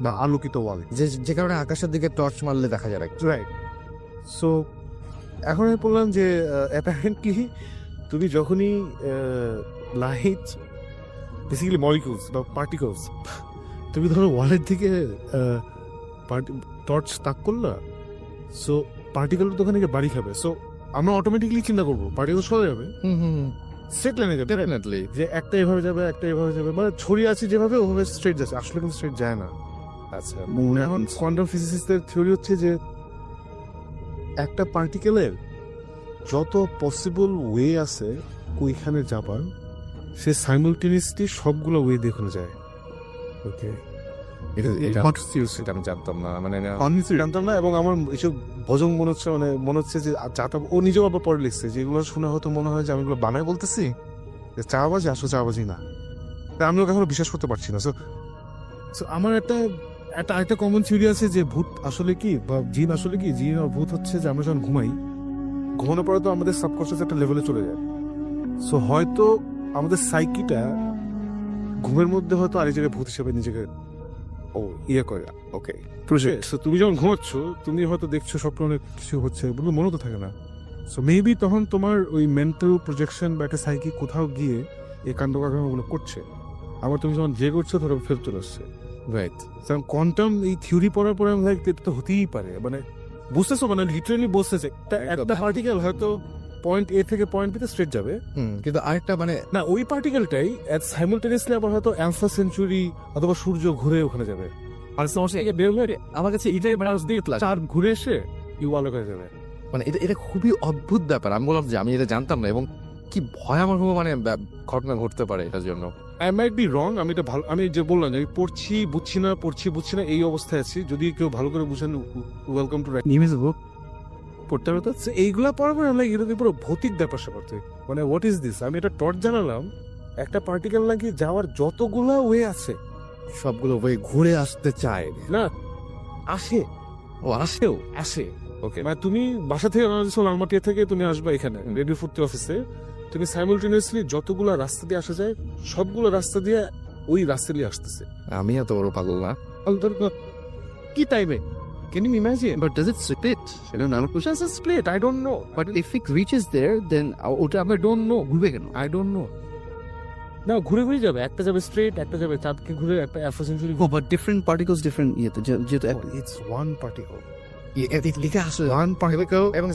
Speaker 3: বা আলোকিত ওয়াল,
Speaker 1: যে কারণে আকাশের দিকে টর্চ মারলে দেখা যায়,
Speaker 3: রাইট? সো এখন আমি বললাম যে অ্যাপারেন্টলি তুমি যখনই লাইট, বেসিক্যালি মলিকিউলস বা পার্টিকলস, তুমি ধরো ওয়ালের দিকে টর্চ তাক করলা, সো পার্টিকেল তো ওখানে গিয়ে বাড়ি খাবে। সো আমরা অটোমেটিকলি চিন্তা করবো পার্টিকেল সরে যাবে, স্ট্রেট লাইনে যাবে,
Speaker 1: ডেফিনেটলি।
Speaker 3: যে একটা এভাবে যাবে, একটা এভাবে যাবে, মানে ছড়িয়ে আছে যেভাবে ওভাবে স্ট্রেট যাচ্ছে। আসলে কিন্তু স্ট্রেট যায় না।
Speaker 1: আচ্ছা,
Speaker 3: এখন কোয়ান্টাম ফিজিসিস্টদের থিওরি হচ্ছে যে একটা পার্টিকেলের যত পসিবল ওয়ে আছে ওইখানে যাবার, সে সাইমultaneously সবগুলো ওয়ে দেখে যায়। ওকে,
Speaker 1: এটা
Speaker 3: এটা
Speaker 1: আমি জানতাম না, মানে
Speaker 3: জানতাম না। এবং আমার এসব ভজং মনে হচ্ছে, মানে মনে হচ্ছে যে যাতা ও নিজেও আবার পরে লিখছে, যেগুলো শুনে হয়তো মনে হয় যে আমি এগুলো বানাই বলতেছি, যে চাওয়াবাজি, আসলে চাওয়াবাজি না। তাই আমি ওকে এখনো বিশ্বাস করতে পারছি না। সো আমার একটা কমন থিওরি আছে যে ভূত আসলে কি, বা জিন আসলে কি। জিন আর ভূত হচ্ছে যে আমরা যখন ঘুমাই, ঘুমানোর পরে তো আমাদের সাবকনশিয়াস একটা লেভেলে চলে যায়। সো হয়তো আমাদের সাইকিটা ঘুমের মধ্যে হয়তো আরেক জায়গায় ভূত হিসেবে নিজেকে ইয়ে করে। ওকে, সো তুমি যখন ঘুমাচ্ছ, তুমি হয়তো দেখছো স্বপ্ন অনেক কিছু হচ্ছে, বলে মনে তো থাকে না। সো মেবি তখন তোমার ওই মেন্টাল প্রজেকশন বা একটা সাইকি কোথাও গিয়ে এই কাণ্ড কারখানাগুলো করছে। আবার তুমি যখন যে করছো ধরো ফেরত চলে আসছে, রাইট? কোয়ান্টাম এই থিওরি পড়ার পরে আমি এটা তো হতেই পারে, মানে বুঝতেছো, মানে লিটারালি বুঝতেছে একটা পার্টিকেল হয়তো পয়েন্ট এ থেকে পয়েন্ট বি তে স্ট্রেট যাবে,
Speaker 1: কিন্তু আরেকটা মানে
Speaker 3: না ওই পার্টিকেলটাই সাইমultaneously আবার হয়তো অ্যালফা সেঞ্চুরি অথবা সূর্য ঘুরে ওখানে যাবে। আর সমস্যা বের হয়ে আমার কাছে এটাই চার ঘুরে এসে ইউ আলো হয়ে যাবে।
Speaker 1: মানে এটা খুবই অদ্ভুত ব্যাপার। আমি বললাম যে আমি এটা জানতাম না, এবং কি ভয়াবহ মানে ঘটনা ঘটতে পারে এটার জন্য।
Speaker 3: আই মাইট বি রং, আমি এটা ভালো, আমি যে বললাম যে পড়ছি বুঝছি না এই অবস্থায় আছি। যদি কেউ ভালো করে বুঝেন, ওয়েলকাম টু
Speaker 7: নিমেজ বুক
Speaker 3: পড়তে হবে। তো এইগুলা পড়ার পরে আমরা এগুলো পুরো ভৌতিক ব্যাপার স্যাপার, মানে হোয়াট ইজ দিস। আমি এটা টর্চ জানালাম, একটা পার্টিকেল নাকি যাওয়ার যতগুলা ওয়ে আছে
Speaker 1: সবগুলো ওই ঘুরে আসতে চায়
Speaker 3: না, আসে, আসে।
Speaker 1: ওকে,
Speaker 3: মানে তুমি বাসা থেকে লালমাটিয়া থেকে তুমি আসবা এখানে রেডিও ফুর্তি অফিসে, তুমি সাইমultaneously যতগুলা রাস্তা দিয়ে আসা যায় সবগুলো রাস্তা দিয়ে ওই রাস্তা দিয়ে আসতেছে।
Speaker 1: আমি এত বড় পাগল না।
Speaker 3: কি টাইমে? Can you imagine?
Speaker 7: But does it split? I don't know.
Speaker 3: Does it split? I don't know.
Speaker 7: But if it reaches there, then ওটা আমরা don't know ঘুরবে কেন?
Speaker 3: I don't know. না ঘুরে ঘুরে যাবে, একটা যাবে স্ট্রেট, একটা যাবে চাঁদকে ঘুরে, একটা alpha century.
Speaker 7: Oh, but different particles, different ইয়েতে যেহেতু
Speaker 3: It's one particle.
Speaker 1: লিখে আসলে ওয়ান পার্টিকেল এবং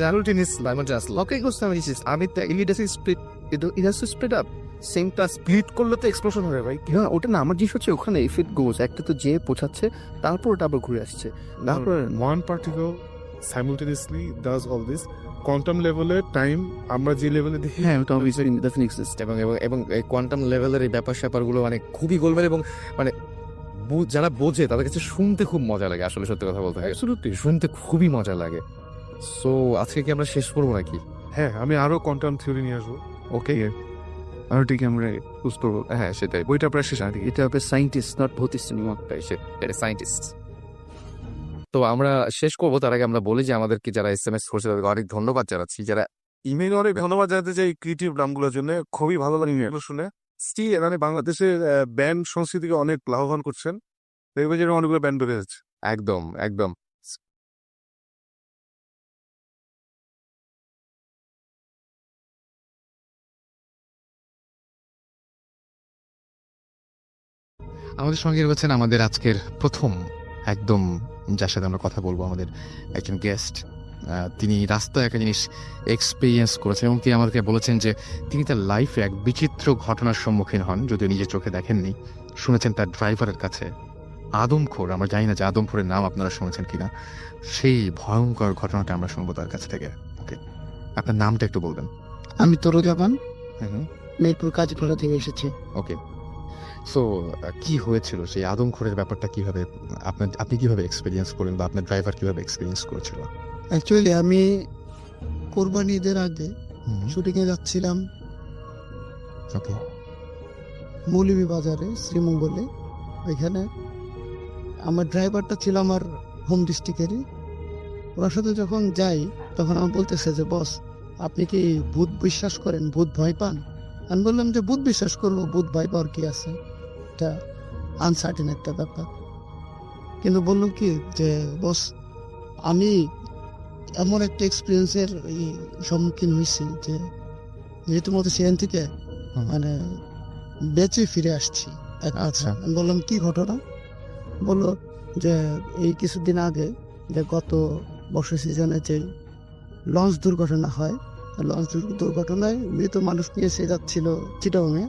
Speaker 1: simultaneously আসলো।
Speaker 7: Okay, goes to this. আমি it doesn't split. It has to split up. Same task.
Speaker 3: Split করলে তো এক্সপ্লোশন হবে ভাই।
Speaker 7: না ওটা না, আমার জিনিস হচ্ছে ওখানে if it goes, একটা তো যে পৌঁছাচ্ছে তারপর ওটা আবার ঘুরে আসছে, তারপর
Speaker 3: one particle simultaneously does all this. Quantum লেভেলের টাইম আমরা যে লেভেলে দেখি,
Speaker 7: হ্যাঁ ওটা obviously doesn't exist.
Speaker 1: এবং এবং এই কোয়ান্টাম লেভেলের এই ব্যাপার স্যাপারগুলো মানে খুবই গোলমেল, এবং মানে যারা বোঝে তাদের কাছে শুনতে খুব মজা লাগে। আসলে সত্যি কথা বলতে
Speaker 3: অ্যাবসলিউটলি
Speaker 1: শুনতে খুবই মজা লাগে। সো আজকে কি আমরা শেষ করবো নাকি?
Speaker 3: হ্যাঁ, আমি আরো কোয়ান্টাম থিওরি নিয়ে আসবো।
Speaker 1: ওকে,
Speaker 7: আর ঠিক আমরা বুঝতে পারবো।
Speaker 1: হ্যাঁ সেটাই, বইটা প্রায় শেষ।
Speaker 7: এটা হবে সায়েন্টিস্ট, নট ভৌতিস্ট নিয়ম।
Speaker 1: সায়েন্টিস্ট। তো আমরা শেষ করবো, তার আগে আমরা বলি যে আমাদেরকে যারা SMS করছে তাদেরকে অনেক ধন্যবাদ জানাচ্ছি। যারা
Speaker 3: ইমেল অনেক ধন্যবাদ জানাতে চাই ক্রিয়েটিভ নামগুলোর জন্য, খুবই ভালো লাগে এগুলো শুনে। মানে বাংলাদেশের ব্যান্ড সংস্কৃতিকে অনেক লাভবান করছেন, দেখবে যে অনেকগুলো ব্যান্ড বেড়ে যাচ্ছে।
Speaker 1: একদম একদম আমাদের সঙ্গে রয়েছেন আমাদের আজকের প্রথম একদম যার সাথে আমরা কথা বলবো, আমাদের একজন গেস্ট। তিনি রাস্তায় একটা জিনিস এক্সপিরিয়েন্স করেছেন এবং তিনি আমাদেরকে বলেছেন যে তিনি তার লাইফে এক বিচিত্র ঘটনার সম্মুখীন হন, যদিও নিজের চোখে দেখেননি। শুনেছেন তার ড্রাইভারের কাছে আদমখোর, আমরা জানি না যে আদমখোরের নাম আপনারা শুনেছেন কিনা, সেই ভয়ঙ্কর ঘটনাটা আমরা শুনবো তার কাছ থেকে। ওকে, আপনার নামটা একটু বলবেন।
Speaker 8: আমি তরু জামান,
Speaker 1: হুম,
Speaker 8: মেহেরপুর কাজীপাড়া থেকে এসেছি।
Speaker 1: ওকে। সো কি হয়েছিল সেই আদমখোরের ব্যাপারটা, কিভাবে আপনি কিভাবে এক্সপিরিয়েন্স করেন বা আপনার ড্রাইভার কিভাবে এক্সপিরিয়েন্স করেছিল?
Speaker 8: অ্যাকচুয়ালি আমি কোরবানি ঈদের আগে শুটিংয়ে যাচ্ছিলাম
Speaker 1: ওকে,
Speaker 8: মৌলভী বাজারে শ্রীমঙ্গলে। ওইখানে আমার ড্রাইভারটা ছিল আমার হোম ডিস্ট্রিক্টেরই। ওনার সাথে যখন যাই তখন আমার বলতেছে যে বস, আপনি কি ভূত বিশ্বাস করেন, ভূত ভয় পান? আমি বললাম যে ভূত বিশ্বাস করবো, ভূত ভয় পাওয়ার কি আছে, এটা আনসার্টেন একটা ব্যাপার। কিন্তু বললো কি যে বস, আমি এমন একটা এক্সপিরিয়েন্সের সম্মুখীন হয়েছি যে যেহেতু মতো সেখান থেকে মানে বেঁচে ফিরে আসছি।
Speaker 1: আচ্ছা।
Speaker 8: আমি বললাম কি ঘটনা? বললো যে এই কিছুদিন আগে যে গত বর্ষা সিজনে যে লঞ্চ দুর্ঘটনা হয়, লঞ্চ দুর্ঘটনায় মৃত মানুষ নিয়ে সে যাচ্ছিল চিটাগংয়ে।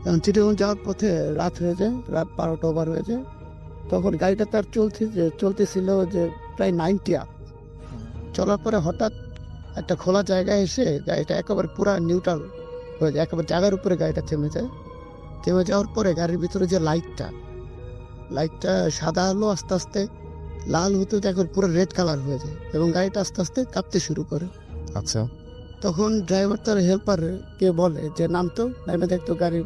Speaker 8: এখন চিটাগং যাওয়ার পথে রাত হয়ে যায়, রাত 12টা ওভার হয়ে যায়। তখন গাড়িটা তার চলতেছিল যে প্রায় 90 আপ। চলার পরে হঠাৎ একটা খোলা জায়গায় এসে গাড়িটা একেবারে পুরা নিউট্রাল হয়ে যায়, একেবারে জায়গার উপরে গাড়িটা থেমে যায়। থেমে যাওয়ার পরে গাড়ির ভিতরে যে লাইটটা সাদা আলো আস্তে আস্তে লাল হতে হতে একবার পুরো রেড কালার হয়ে যায় এবং গাড়িটা আস্তে আস্তে কাঁপতে শুরু করে।
Speaker 1: আচ্ছা।
Speaker 8: তখন ড্রাইভার তার হেল্পারকে বলে যে নামতো, নামে দেখতো গাড়ির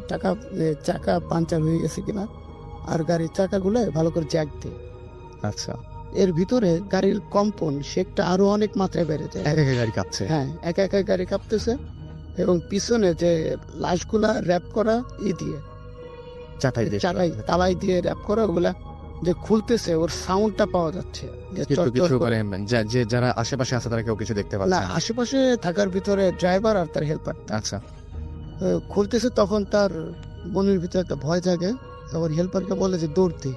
Speaker 8: চাকা পাঞ্চার হয়ে গেছে কিনা, আর গাড়ির চাকাগুলো ভালো করে জ্যাক দেয়।
Speaker 1: আচ্ছা,
Speaker 8: এর ভিতরে গাড়ির কম্পন সেটা আরো অনেক মাত্রায় বেড়ে যায়।
Speaker 1: এক একা গাড়ি কাঁপছে।
Speaker 8: হ্যাঁ, একা একা গাড়ি কাঁপতেছে এবং পিছনে যে লাশগুলা র্যাপ করা দিয়ে তালাই দিয়ে র্যাপ করা, ওগুলা যে খুলতেছে ওর সাউন্ডটা পাওয়া যাচ্ছে। যে চট চট
Speaker 1: কিছু
Speaker 8: করে।
Speaker 1: মানে যে যারা আশেপাশে আছে তারা কেউ কিছু দেখতে পাচ্ছে
Speaker 8: না,
Speaker 1: না।
Speaker 8: আশেপাশে থাকার ভিতরে ড্রাইভার আর তার হেল্পার
Speaker 1: আচ্ছা,
Speaker 8: খুলতেছে। তখন তার মনের ভিতরে একটা ভয় জাগে। তখন হেল্পারকে বলে যে দৌড় দে।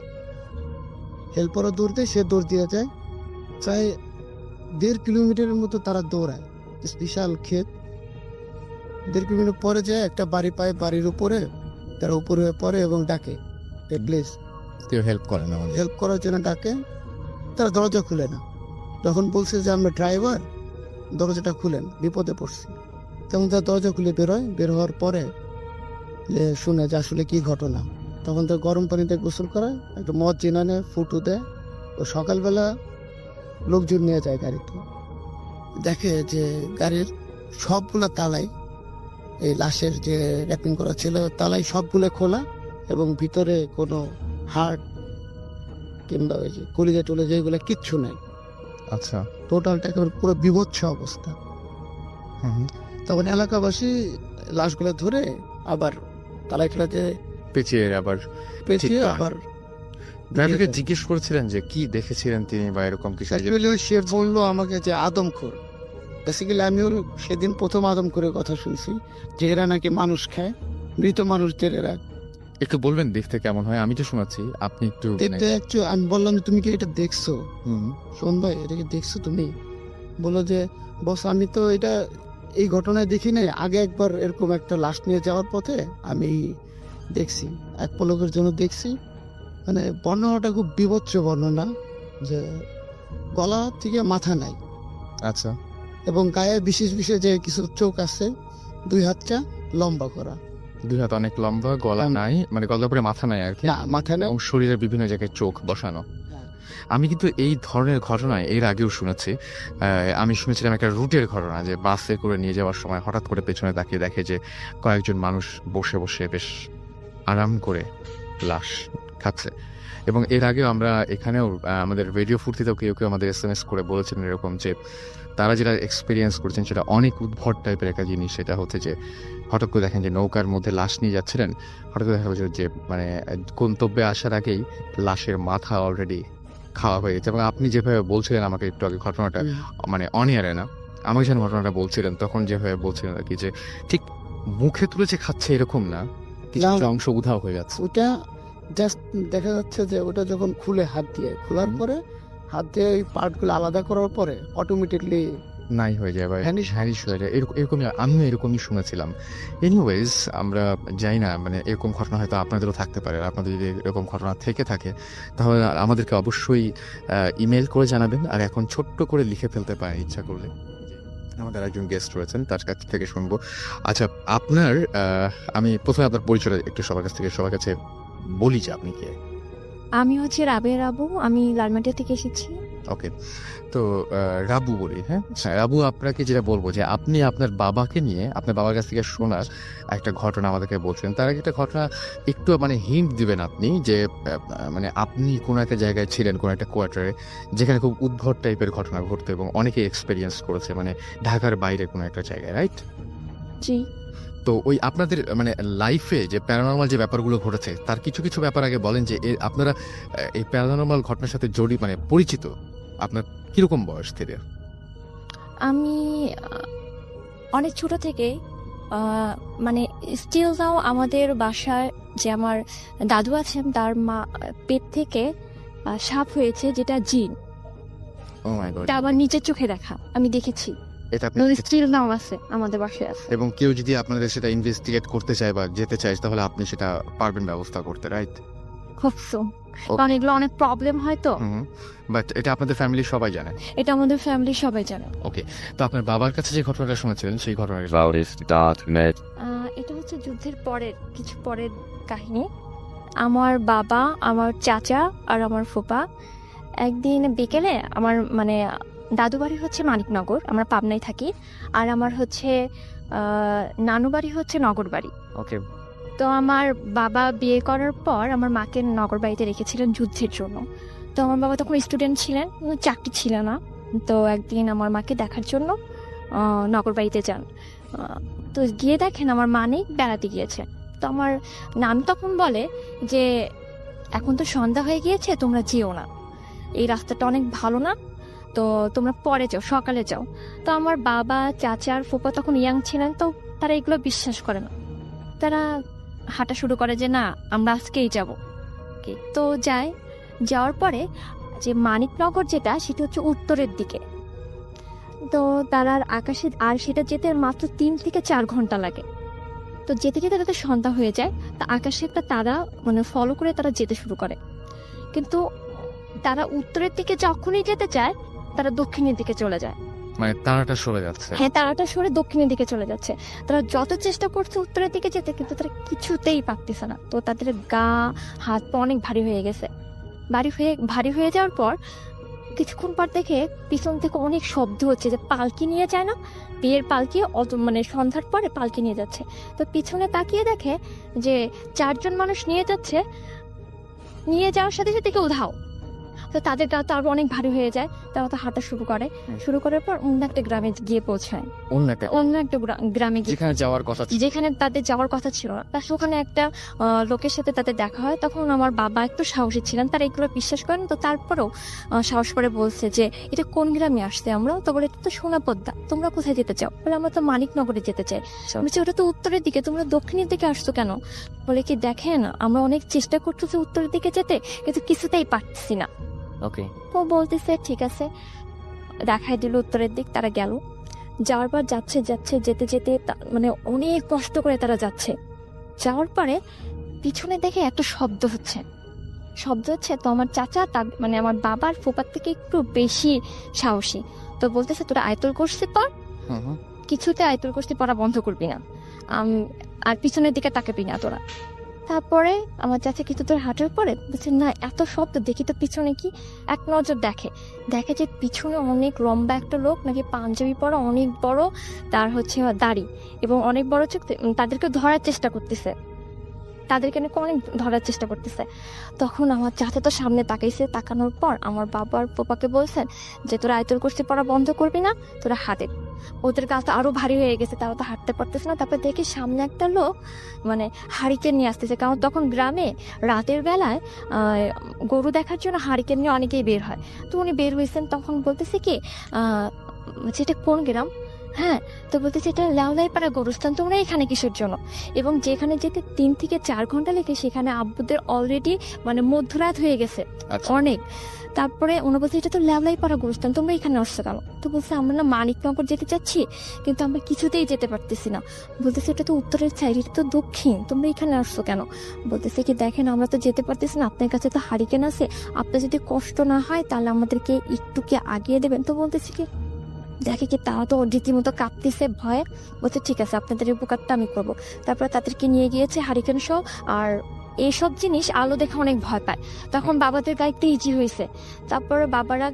Speaker 8: হেল্পারও দৌড় দেয়, সে দৌড় দিয়ে যায়। প্রায় 1.5 কিলোমিটারের মতো তারা দৌড়ায়, বিশাল ক্ষেত। 1.5 কিলোমিটার পরে যায় একটা বাড়ি পায়, বাড়ির উপরে তারা উপরে পড়ে এবং ডাকে প্লিজ
Speaker 1: কেউ হেল্প করে না আমাদের।
Speaker 8: হেল্প করার জন্য ডাকে। তারা দরজা খুলে না। তখন বলছে যে আমরা ড্রাইভার, দরজাটা খুলেন, বিপদে পড়ছি। তখন তার দরজা খুলে বেরোয়। বের হওয়ার পরে যে শুনে যে আসলে কি ঘটনা, তখন তো গরম পানিতে গোসল করায়, একটা মদ জিনানে ফুটু দেয়। ও সকালবেলা লোকজন নিয়ে যায় গাড়িতে, দেখে যে গাড়ির সবগুলো তালাই, এই লাশের যে র্যাপিং করা ছিল তালাই সবগুলো খোলা এবং ভিতরে কোনো হার্ট কিংবা ওই যে কলিজা টলিজা এগুলো কিচ্ছু নেই।
Speaker 1: আচ্ছা।
Speaker 8: টোটালটা একেবারে পুরো বিভৎস অবস্থা। তখন এলাকাবাসী লাশগুলো ধরে আবার তালাই খেলাতে
Speaker 1: পেঁচিয়ে আবার
Speaker 8: পেঁচিয়ে
Speaker 1: ঠিক।
Speaker 8: আবার
Speaker 1: ড্রাইভারকে জিজ্ঞেস করেছিলেন যে কি দেখেছিলেন তিনি বা এরকম কিছু?
Speaker 8: অ্যাকচুয়ালি সে বললো আমাকে যে আদমখোর। বেসিক্যালি আমিও সেদিন প্রথম আদমখোরের কথা শুনছি, যে এরা নাকি মানুষ খায়, মৃত মানুষদের এরা
Speaker 1: একটু বলবেন দেখতে কেমন হয়? আমি তো শোনাচ্ছি, আপনি একটু
Speaker 8: দেখতে। অ্যাকচুয়ালি আমি বললাম যে তুমি কি এটা দেখছো শোন ভাই, এটাকে দেখছো তুমি? বললো যে বস আমি তো এটা এই ঘটনায় দেখি নাই, আগে একবার এরকম একটা লাশ নিয়ে যাওয়ার পথে আমি দেখছি, এক পলকের জন্য দেখছি। মানে বর্ণনাটা খুব বিভৎস বর্ণনা, যে গলা থেকে মাথা নাই
Speaker 1: আচ্ছা,
Speaker 8: এবং গায়ে বিশেষ বিশেষ যে কিছু চোখ আছে, 2 হাতটা লম্বা করা।
Speaker 1: 2 হাত অনেক লম্বা, গলা নাই, মানে গলার উপরে মাথা নাই আর কি,
Speaker 8: না মাথা নেই।
Speaker 1: এবং শরীরের বিভিন্ন জায়গায় চোখ বসানো। আমি কিন্তু এই ধরনের ঘটনায় এর আগেও শুনেছি। আমি শুনেছিলাম একটা রুটের ঘটনা, যে বাসে করে নিয়ে যাওয়ার সময় হঠাৎ করে পেছনে তাকিয়ে দেখে যে কয়েকজন মানুষ বসে বসে বেশ আরাম করে লাশ খাচ্ছে। এবং এর আগেও আমরা এখানেও আমাদের রেডিও ফুর্তিতেও কেউ কেউ আমাদের SMS করে বলেছিলেন এরকম, যে তারা যেটা এক্সপিরিয়েন্স করছেন সেটা অনেক উদ্ভট টাইপের একটা জিনিস। সেটা হচ্ছে যে হঠাৎ করে দেখেন যে নৌকার মধ্যে লাশ নিয়ে যাচ্ছিলেন, হঠাৎ করে দেখা যাচ্ছে যে মানে গন্তব্যে আসার আগেই লাশের মাথা অলরেডি খাওয়া হয়ে গেছে এবং আপনি যেভাবে বলছিলেন আমাকে একটু আগে ঘটনাটা, মানে অন এয়ারে না, আমাকে যখন ঘটনাটা বলছিলেন তখন যেভাবে বলছিলেন আর কি, যে ঠিক মুখে তুলে যে খাচ্ছে এরকম না, কিছু
Speaker 8: না।
Speaker 1: অংশ উধাও হয়ে যাচ্ছে।
Speaker 8: ওটা জাস্ট দেখা যাচ্ছে যে ওটা যখন খুলে হাত দিয়ে খোলার পরে হাত দিয়ে ওই পার্টগুলো আলাদা করার পরে অটোমেটিকলি
Speaker 1: নাই হয়ে যায় বা
Speaker 8: Vanish
Speaker 1: ভ্যানিশ হয়ে যায়, এরকমই আমিও এরকমই শুনেছিলাম। এনিওয়েজ, আমরা যাই না, মানে এরকম ঘটনা হয়তো আপনাদেরও থাকতে পারে। আর আপনাদের যদি এরকম ঘটনা থেকে থাকে তাহলে আমাদেরকে অবশ্যই ইমেল করে জানাবেন, আর এখন ছোট্ট করে লিখে ফেলতে পারেন ইচ্ছা করলে। আমাদের একজন গেস্ট রয়েছেন, তার কাছ থেকে শুনবো। আচ্ছা, আপনার আমি প্রথমে আপনার পরিচয়টা একটু সবার কাছে বলি যে আপনি কে।
Speaker 9: আমি হচ্ছে রাবেয়া রাবু, আমি লালমাটিয়া থেকে এসেছি।
Speaker 1: ওকে, তো রাবু বলি, হ্যাঁ রাবু, আপনাকে যেটা বলবো যে আপনি আপনার বাবাকে নিয়ে আপনার বাবার কাছ থেকে শোনার একটা ঘটনা আমাদেরকে বলছেন। তার আগে একটা ঘটনা একটু মানে হিন্ট দিবেন আপনি, যে মানে আপনি কোনো একটা জায়গায় ছিলেন, কোনো একটা কোয়ার্টারে, যেখানে খুব উদ্ভট টাইপের ঘটনা ঘটতো এবং অনেকে এক্সপেরিয়েন্স করেছে, মানে ঢাকার বাইরে কোনো একটা জায়গায়, রাইট?
Speaker 9: জি।
Speaker 1: তো ওই আপনাদের মানে লাইফে যে প্যারানর্মাল যে ব্যাপারগুলো ঘটেছে তার কিছু কিছু ব্যাপার আগে বলেন, যে আপনারা এই প্যারানর্মাল ঘটনার সাথে জড়িত মানে পরিচিত আপনার কিরকম বয়স থেকে?
Speaker 9: আমি অনেক ছোট থেকে মানে স্টিল নাও আমাদের বাসায় যে আমার দাদু আছেন তার মা পেট থেকে সাপ হয়েছে, যেটা জিন।
Speaker 1: ও মাই গড,
Speaker 9: এটা আমার নিজের চোখে দেখা, আমি দেখেছি।
Speaker 1: এটা আপনি
Speaker 9: স্টিল নাও আছে আমাদের বাসায় আছে।
Speaker 1: এবং কেউ যদি আপনাদের সেটা ইনভেস্টিগেট করতে চায় বা যেতে চায় তাহলে আপনি সেটা পারবেন ব্যবস্থা করতে, রাইট?
Speaker 9: খুব সো, কারণ এগুলো অনেক প্রবলেম হয় তো।
Speaker 1: বাট এটা আপনাদের ফ্যামিলির সবাই জানে।
Speaker 9: এটা আমাদের ফ্যামিলি সবাই জানে।
Speaker 1: ওকে, তো আপনার বাবার কাছে যে ঘটনাটা শুনেছিলেন সেই ঘটনাটা
Speaker 9: এটা হচ্ছে যুদ্ধের কিছু পরের কাহিনী। আমার বাবা, আমার চাচা আর আমার ফুপা একদিন বিকেলে, আমার মানে দাদু বাড়ি হচ্ছে মানিকনগর, আমরা পাবনায় থাকি, আর আমার হচ্ছে নানু বাড়ি হচ্ছে নগর বাড়ি।
Speaker 1: ওকে,
Speaker 9: তো আমার বাবা বিয়ে করার পর আমার মাকে নগর বাড়িতে রেখেছিলেন যুদ্ধের জন্য। তো আমার বাবা তখন স্টুডেন্ট ছিলেন, চাকরি ছিল না। তো একদিন আমার মাকে দেখার জন্য নগর বাড়িতে যান। তো গিয়ে দেখেন আমার মা নেই, বেড়াতে গিয়েছে। তো আমার নানু তখন বলে যে এখন তো সন্ধ্যা হয়ে গিয়েছে, তোমরা যেও না, এই রাস্তাটা অনেক ভালো না, তো তোমরা পরে যাও, সকালে যাও। তো আমার বাবা, চাচা আর ফুপা তখন ইয়াং ছিলেন, তো তারা এগুলো বিশ্বাস করে না। তারা হাঁটা শুরু করে যে না, আমরা আজকেই যাব। তো যাওয়ার পরে যে মানিকনগর যেটা, সেটা হচ্ছে উত্তরের দিকে। তো তারা আকাশে, আর সেটা যেতে মাত্র 3 থেকে 4 ঘন্টা লাগে। তো যেতে যেতে তাদের সন্ধ্যা হয়ে যায়। তা আকাশে একটা তারা মানে ফলো করে তারা যেতে শুরু করে। কিন্তু তারা উত্তরের দিকে যখনই যেতে চায়, তারা দক্ষিণের দিকে চলে যায়।
Speaker 1: মানে তারাটা সরে যাচ্ছে।
Speaker 9: হ্যাঁ, তারাটা সরে দক্ষিণের দিকে চলে যাচ্ছে। তারা যত চেষ্টা করছে উত্তরের দিকে যেতে, কিন্তু তারা কিছুতেই পারতেছে না। তো তাদের গা হাত পা অনেক ভারী হয়ে গেছে। ভারী হয়ে যাওয়ার পর কিছুক্ষণ পর দেখে পিছন থেকে অনেক শব্দ হচ্ছে, যে পালকি নিয়ে যায় না, বিয়ের পালকি, মানে সন্ধ্যার পরে পালকি নিয়ে যাচ্ছে। তো পিছনে তাকিয়ে দেখে যে 4 জন মানুষ নিয়ে যাচ্ছে, নিয়ে যাওয়ার সাথে সাথে কেউ উধাও। তো তাদের গা তো আরো অনেক ভারী হয়ে যায়। তারা তো হাঁটা শুরু করার পর অন্য একটা গ্রামে গিয়ে পৌঁছায়। অন্য একটা গ্রামে গিয়ে,
Speaker 1: যেখানে যাওয়ার কথা ছিল,
Speaker 9: যেখানে তাদের যাওয়ার কথা ছিল না। তা ওখানে একটা লোকের সাথে তাদের দেখা হয়। তখন আমার বাবা একটু সাহসী ছিলেন, তারা এগুলো বিশ্বাস করেন। তো তারপরেও সাহস করে বলছে যে এটা কোন গ্রামে আসছে আমরা। তো বলে এটা তো সোনাপদ্মা, তোমরা কোথায় যেতে চাও? বলে আমরা তো মানিকনগরে যেতে চাই। বলছি ওটা তো উত্তরের দিকে, তোমরা দক্ষিণের দিকে আসছো কেন? বলে কি দেখেন, আমরা অনেক চেষ্টা করতেছি উত্তরের দিকে যেতে, কিন্তু কিছুতেই পারছি না।
Speaker 2: ওকে,
Speaker 9: তো বলতেছে ঠিক আছে, দেখাই দিল উত্তরের দিক। তারা গেল, যাওয়ার পর যেতে যেতে মানে অনেক কষ্ট করে তারা যাচ্ছে। যাওয়ার পরে পিছনে দেখে একটা শব্দ হচ্ছে। তো আমার চাচা, মানে আমার বাবার ফুপার থেকে একটু বেশি সাহসী। তো বলতেছে তোরা আয়তুল কুরসি পড়, কিছুতে আয়তুল কুরসি পড়া বন্ধ করবি না, আর পিছনের দিকে তাকাবি না তোরা। তারপরে আমার চাচা কিছু তোর হাঁটার পরে বলছে না, এত শব্দ, দেখি তো পিছনে কি। এক নজর দেখে যে পিছনে অনেক লম্বা একটা লোক, নাকি পাঞ্জাবি পরা, অনেক বড়, তার হচ্ছে দাড়ি এবং অনেক বড় চোখ। তাদেরকে ধরার চেষ্টা করতেছে, তখন আমার চাচা তো সামনে তাকাইছে। তাকানোর পর আমার বাবা আর পোপাকে বলছেন যে তোরা আয়তুল কুরসি পড়া বন্ধ করবি না, তোরা হাতে ওদের কাজ তো আরো ভারী হয়ে গেছে, তারা তো হাঁটতে পারতেছে না। তারপর দেখি সামনে একটা লোক মানে হারিকেন নিয়ে আসতেছে, কারণ তখন গ্রামে রাতের বেলায় গরু দেখার জন্য হারিকেন নিয়ে অনেকেই বের হয়। তো উনি বের হয়েছেন, তখন বলতেছে কি যেটা কোন গ্রাম, হ্যাঁ, তো বলতেছে এটা লেওলাইপাড়া গরুস্থান, তোমরা এখানে কিসের জন্য? এবং যেখানে যেতে 3 থেকে 4 ঘন্টা লেগে সেখানে আব্বুদের অলরেডি মানে মধ্যরাত হয়ে গেছে
Speaker 1: আচ্ছা।
Speaker 9: অনেক। তারপরে ওনা বলছে এটা তো লেওলাইপাড়া গরুস্থান, তোমরা এখানে আসছো কেন? তো বলছে আমরা না মানিকনগর যেতে চাচ্ছি, কিন্তু আমরা কিছুতেই যেতে পারতেছি না। বলতেছে এটা তো উত্তরের সাইড, এটা তো দক্ষিণ, তোমরা এখানে আসছো কেন? বলতেছে কি দেখেন আমরা তো যেতে পারতেছি না, আপনার কাছে তো হারিকেন আছে, আপনার যদি কষ্ট না হয় তাহলে আমাদেরকে একটু কি আগিয়ে দেবেন? তো বলতেছি কি দেখে কি তারা তো রীতিমতো কাঁপতেছে ভয়ে। বলছে ঠিক আছে, আপনাদের উপকারটা আমি করবো। তারপরে তাদেরকে নিয়ে গিয়েছে হারিকেন শো, আর এইসব জিনিস আলো দেখে অনেক ভয় পায়। তখন বাবাদের গায়ে একটু ইজি হয়েছে। তারপরে বাবারা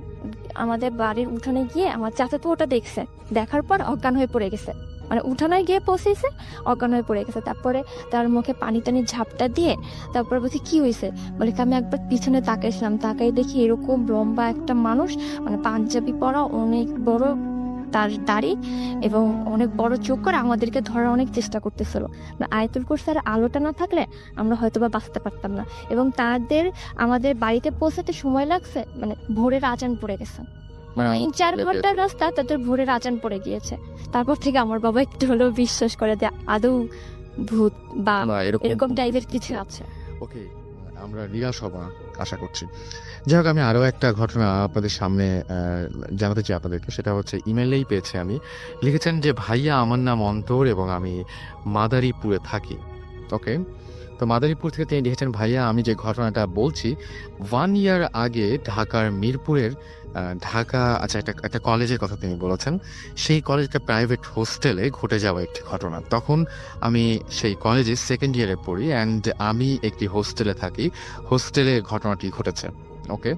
Speaker 9: আমাদের বাড়ির উঠানে গিয়ে আমার চাচাতো ওটা দেখছে, দেখার পর অজ্ঞান হয়ে পড়ে গেছে, মানে উঠানে গিয়ে পৌঁছেছে অজ্ঞান হয়ে পড়ে গেছে। তারপরে তার মুখে পানি টানি ঝাপটা দিয়ে তারপরে বলছি কি হয়েছে, বলে কি আমি একবার পিছনে তাকাইছিলাম, তাকাই দেখি এরকম লম্বা একটা মানুষ, মানে পাঞ্জাবি পরা, অনেক বড় তার দাড়ি এবং অনেক বড় চোখ করে আমাদেরকে ধরার অনেক চেষ্টা করতেছিল। আয়াতুল কুরসির আলোটা না থাকলে আমরা হয়তো বা বাঁচতে পারতাম না। এবং তাদের আমাদের বাড়িতে পৌঁছাতে সময় লাগছে, মানে ভোরের আজান পড়ে গেছে, মানে 4 ঘন্টার রাস্তা তাদের ভোরের আজান পড়ে গিয়েছে। তারপর থেকে আমার বাবা একটু হলেও বিশ্বাস করে যে আদৌ ভূত বা
Speaker 1: না,
Speaker 9: এরকম টাইপের কিছু আছে।
Speaker 1: ওকে, আমরা নিরাশ হব না আশা করছি। যাই হোক, আমি আরও একটা ঘটনা আপনাদের সামনে জানাতে চাই আপনাদেরকে। সেটা হচ্ছে ইমেলেই পেয়েছি আমি। লিখেছেন যে ভাইয়া আমার নাম অন্তর এবং আমি মাদারীপুরে থাকি। ওকে, তো মাদারীপুর থেকে তিনি লিখেছেন ভাইয়া আমি যে ঘটনাটা বলছি 1 ইয়ার আগে ঢাকার মিরপুরের আচ্ছা একটা কলেজের কথা তিনি বলেছেন। সেই কলেজটা প্রাইভেট হোস্টেলে ঘটে যাওয়া একটি ঘটনা। তখন আমি সেই কলেজে 2nd ইয়ারে পড়ি অ্যান্ড আমি একটি হোস্টেলে থাকি। হোস্টেলে ঘটনাটি ঘটেছে। ওকে,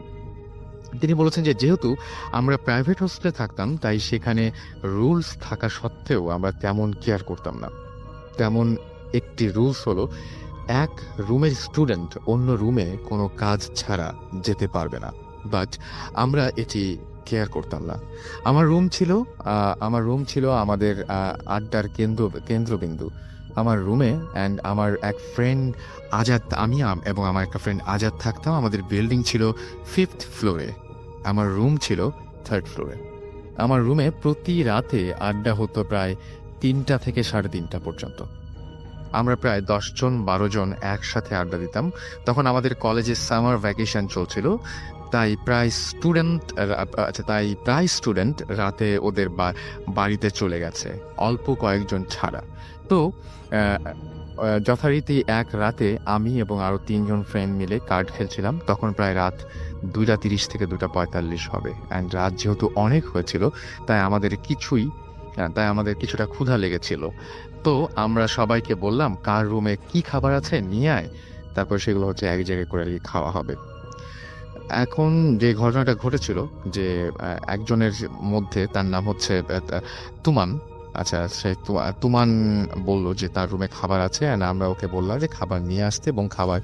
Speaker 1: তিনি বলেছেন যে যেহেতু আমরা প্রাইভেট হোস্টেলে থাকতাম তাই সেখানে রুলস থাকা সত্ত্বেও আমরা তেমন কেয়ার করতাম না। তেমন একটি রুলস হলো এক রুমের স্টুডেন্ট অন্য রুমে কোনো কাজ ছাড়া যেতে পারবে না, বাট আমরা এটি কেয়ার করতাম না। আমার রুম ছিল আমাদের আড্ডার কেন্দ্রবিন্দু। আমার রুমে অ্যান্ড আমার এক ফ্রেন্ড আজাদ, এবং আমার একটা ফ্রেন্ড আজাদ থাকতাম। আমাদের বিল্ডিং ছিল 5th ফ্লোরে, আমার রুম ছিল 3rd ফ্লোরে। আমার রুমে প্রতি রাতে আড্ডা হতো প্রায় 3টা থেকে 3:30 পর্যন্ত। আমরা প্রায় 10-12 জন একসাথে আড্ডা দিতাম। তখন আমাদের কলেজে সামার ভ্যাকেশন চলছিল, তাই প্রায় স্টুডেন্ট রাতে ওদের বাড়িতে চলে গেছে, অল্প কয়েকজন ছাড়া। তো যথারীতি এক রাতে আমি এবং আরও 3 জন ফ্রেন্ড মিলে কার্ড খেলছিলাম। তখন প্রায় রাত 2:30 থেকে 2:45 হবে অ্যান্ড রাত যেহেতু অনেক হয়েছিল তাই আমাদের কিছুটা ক্ষুধা লেগেছিল। তো আমরা সবাইকে বললাম কার রুমে কি খাবার আছে নিয়ে আয়, তারপর সেগুলো হচ্ছে এক জায়গায় করে খাওয়া হবে। এখন যে ঘটনাটা ঘটেছিল যে একজনের মধ্যে, তার নাম হচ্ছে তুমান। আচ্ছা, সে তুমান বলল যে তার রুমে খাবার আছে, আমরা ওকে বললাম যে খাবার নিয়ে আসতে, এবং খাবার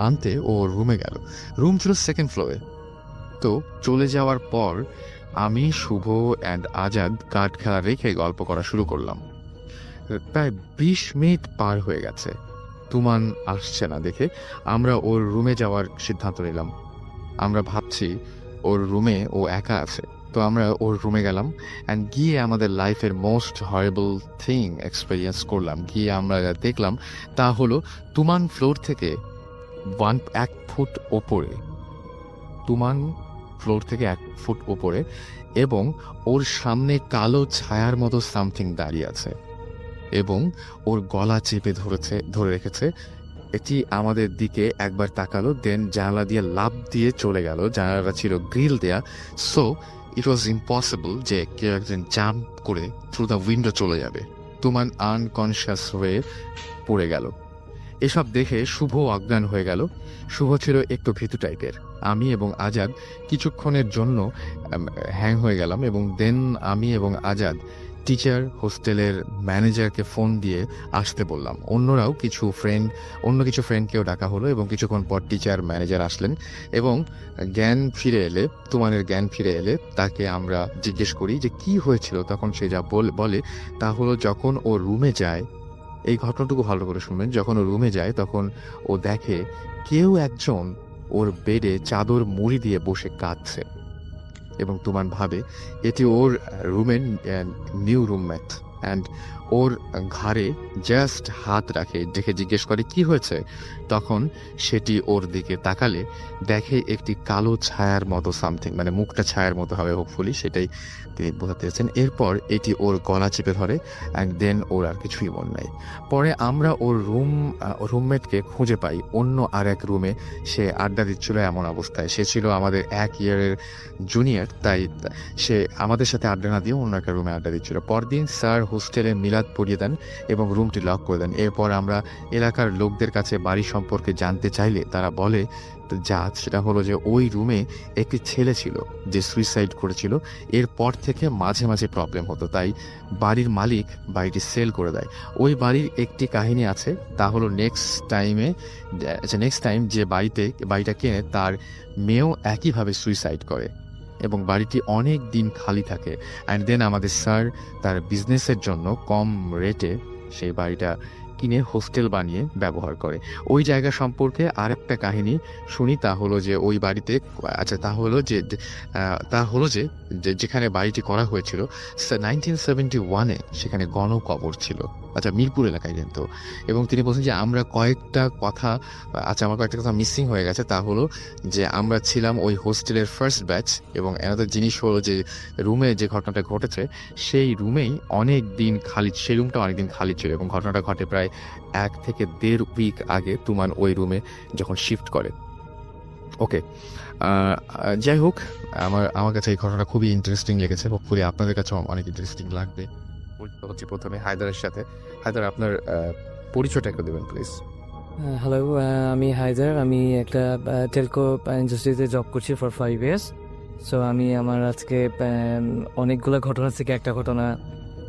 Speaker 1: আনতে ও রুমে গেল। রুম ছিল 2nd ফ্লোরে। তো চলে যাওয়ার পর আমি, শুভ অ্যান্ড আজাদ কার্ড খেলা রেখে গল্প করা শুরু করলাম। প্রায় 20 মিনিট পার হয়ে গেছে, তুমান আসছে না দেখে আমরা ওর রুমে যাওয়ার সিদ্ধান্ত নিলাম। আমরা ভাবছি ওর রুমে ও একা আছে, তো আমরা ওর রুমে গেলাম অ্যান্ড গিয়ে আমাদের লাইফের মোস্ট হরেবল থিং এক্সপিরিয়েন্স করলাম। গিয়ে আমরা দেখলাম তা হলো তুমান ফ্লোর থেকে 1 ফুট ওপরে, তুমান ফ্লোর থেকে 1 ফুট ওপরে, এবং ওর সামনে কালো ছায়ার মতো সামথিং দাঁড়িয়ে আছে এবং ওর গলা চেপে ধরে রেখেছে। এটি আমাদের দিকে একবার তাকালো, দেন জানালা দিয়ে লাফ দিয়ে চলে গেল। জানালাটা ছিল গ্রিল দেয়া, সো ইট ওয়াজ ইম্পসিবল যে কেউ একজন জাম্প করে থ্রু দ্য উইন্ডো চলে যাবে। তুমান আনকনশিয়াস হয়ে পড়ে গেল। এসব দেখে শুভ অজ্ঞান হয়ে গেল। শুভ ছিল একটু ভীতু টাইপের। আমি এবং আজাদ কিছুক্ষণের জন্য হ্যাং হয়ে গেলাম, এবং দেন আমি এবং আজাদ টিচার হোস্টেলের ম্যানেজারকে ফোন দিয়ে আসতে বললাম। অন্য কিছু ফ্রেন্ডকেও ডাকা হলো এবং কিছুক্ষণ পর টিচার ম্যানেজার আসলেন এবং তুমানের জ্ঞান ফিরে এলে তাকে আমরা জিজ্ঞেস করি যে কি হয়েছিল। তখন সে যা বলে তা হলো, যখন ও রুমে যায়, এই ঘটনাটুকু ভালো করে শুনবেন, যখন ও রুমে যায় তখন ও দেখে কেউ একজন ওর বেডে চাদর মুড়ি দিয়ে বসে কাঁদছে এবং তুমান ভাবে এটি ওর রুমের নিউ রুমমেট অ্যান্ড ওর ঘাড়ে জাস্ট হাত রাখে, দেখে জিজ্ঞেস করে কি হয়েছে। তখন সেটি ওর দিকে তাকালে দেখে একটি কালো ছায়ার মতো সামথিং, মানে মুখটা ছায়ার মতো হবে হোপফুলি, সেটাই তিনি বোঝাতে চেয়েছেন। এরপর এটি ওর গলা চেপে ধরে অ্যান্ড দেন ওর আর কিছুই মন নাই। পরে আমরা ওর রুমমেটকে খুঁজে পাই অন্য আর এক রুমে, সে আড্ডা দিচ্ছিল এমন অবস্থায়। সে ছিল আমাদের 1 ইয়ারের জুনিয়র, তাই সে আমাদের সাথে আড্ডা না দিয়ে অন্য একটা রুমে আড্ডা দিচ্ছিল। পরদিন স্যার হোস্টেলে মিলাদ পড়িয়ে দেন এবং রুমটি লক করে দেন। এরপর আমরা এলাকার লোকদের কাছে বাড়ি সম্পর্কে জানতে চাইলে তারা বলে সেটা হলো যে ওই রুমে একটি ছেলে ছিল যে সুইসাইড করেছিল। এরপর থেকে মাঝে মাঝে প্রবলেম হতো, তাই বাড়ির মালিক বাড়িটি সেল করে দেয়। ওই বাড়ির একটি কাহিনী আছে, তা হলো নেক্সট টাইম যে বাড়িটা কেনে তার মেয়েও একইভাবে সুইসাইড করে এবং বাড়িটি অনেক দিন খালি থাকে। অ্যান্ড দেন আমাদের স্যার তার বিজনেসের জন্য কম রেটে সেই বাড়িটা কিনে হোস্টেল বানিয়ে ব্যবহার করে। ওই জায়গা সম্পর্কে আরেকটা কাহিনী শুনি, তা হলো যে ওই বাড়িতে যেখানে বাড়িটি করা হয়েছিল 1971-এ সেখানে গণকবর ছিল, মিরপুর এলাকায় কিন্তু। এবং তিনি বলছেন যে আমার কয়েকটা কথা মিসিং হয়ে গেছে, তা হলো যে আমরা ছিলাম ওই হোস্টেলের ফার্স্ট ব্যাচ এবং এনাদের জিনিস হলো যে রুমে যে ঘটনাটা ঘটেছে সেই রুমটা অনেক দিন খালি ছিল এবং ঘটনাটা ঘটে প্রায় 1 থেকে 1.5 উইক আগে তুমান ওই রুমে যখন শিফট করে। ওকে, যাই হোক, আমার কাছে এই ঘটনাটা খুবই ইন্টারেস্টিং লেগেছে, হোপফুলি আপনাদের কাছেও অনেক ইন্টারেস্টিং লাগবে। হচ্ছে প্রথমে হায়দারের সাথে। হায়দার, আপনার পরিচয়টা একটু দেবেন প্লিজ।
Speaker 6: হ্যালো, আমি হায়দার। আমি একটা টেলকো ইন্ডাস্ট্রিতে জব করছি ফর 5 years। সো আমি আমার আজকে অনেকগুলো ঘটনা থেকে একটা ঘটনা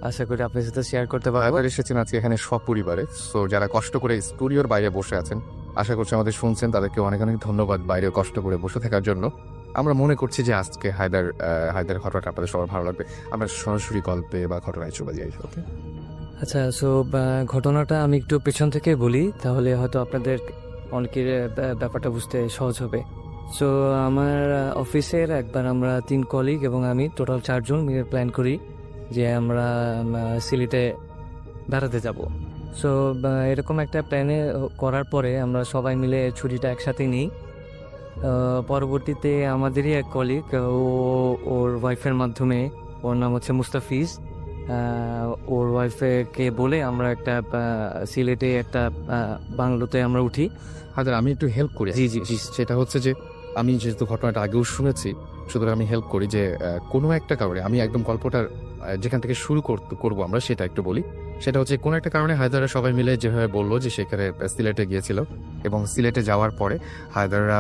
Speaker 6: আশা করি আপনার সাথে শেয়ার করতে পারবো।
Speaker 1: হায়দার এসেছেন আজকে এখানে সপরিবারে, সো যারা কষ্ট করে স্টুডিওর বাইরে বসে আছেন, আশা করছি আমাদের শুনছেন, তাদেরকে অনেক অনেক ধন্যবাদ বাইরে কষ্ট করে বসে থাকার জন্য। আমরা মনে করছি যে আজকে হায়দার ঘটনাটা আপনাদের সবার ভালো লাগবে। আমরা সরাসরি গল্পে বা ঘটনায় চলে যাই। ওকে,
Speaker 6: আচ্ছা, সো ঘটনাটা আমি একটু পেছন থেকে বলি, তাহলে হয়তো আপনাদের অনেকের ব্যাপারটা বুঝতে সহজ হবে। সো আমার অফিসের একবার আমরা 3 কলিগ এবং আমি টোটাল 4 জন মিলে প্ল্যান করি যে আমরা সিলেটে বেড়াতে যাব। সো এরকম একটা প্ল্যানে করার পরে আমরা সবাই মিলে ছুটিটা একসাথে নিই। পরবর্তীতে আমাদেরই এক কলিগ, ওর ওয়াইফের মাধ্যমে, ওর নাম হচ্ছে মুস্তাফিজ, ওর ওয়াইফকে বলে আমরা একটা সিলেটে একটা বাংলোতে আমরা উঠি।
Speaker 1: হায়দার, আমি একটু হেল্প করি।
Speaker 6: জি।
Speaker 1: সেটা হচ্ছে যে আমি যেহেতু ঘটনাটা আগেও শুনেছি, সুতরাং আমি হেল্প করি যে কোনো একটা কারণে আমি একদম গল্পটার যেখান থেকে শুরু করবো আমরা সেটা একটু বলি। সেটা হচ্ছে কোনো একটা কারণে হায়দাররা সবাই মিলে যেভাবে বললো যে সেখানে সিলেটে গিয়েছিল এবং সিলেটে যাওয়ার পরে হায়দাররা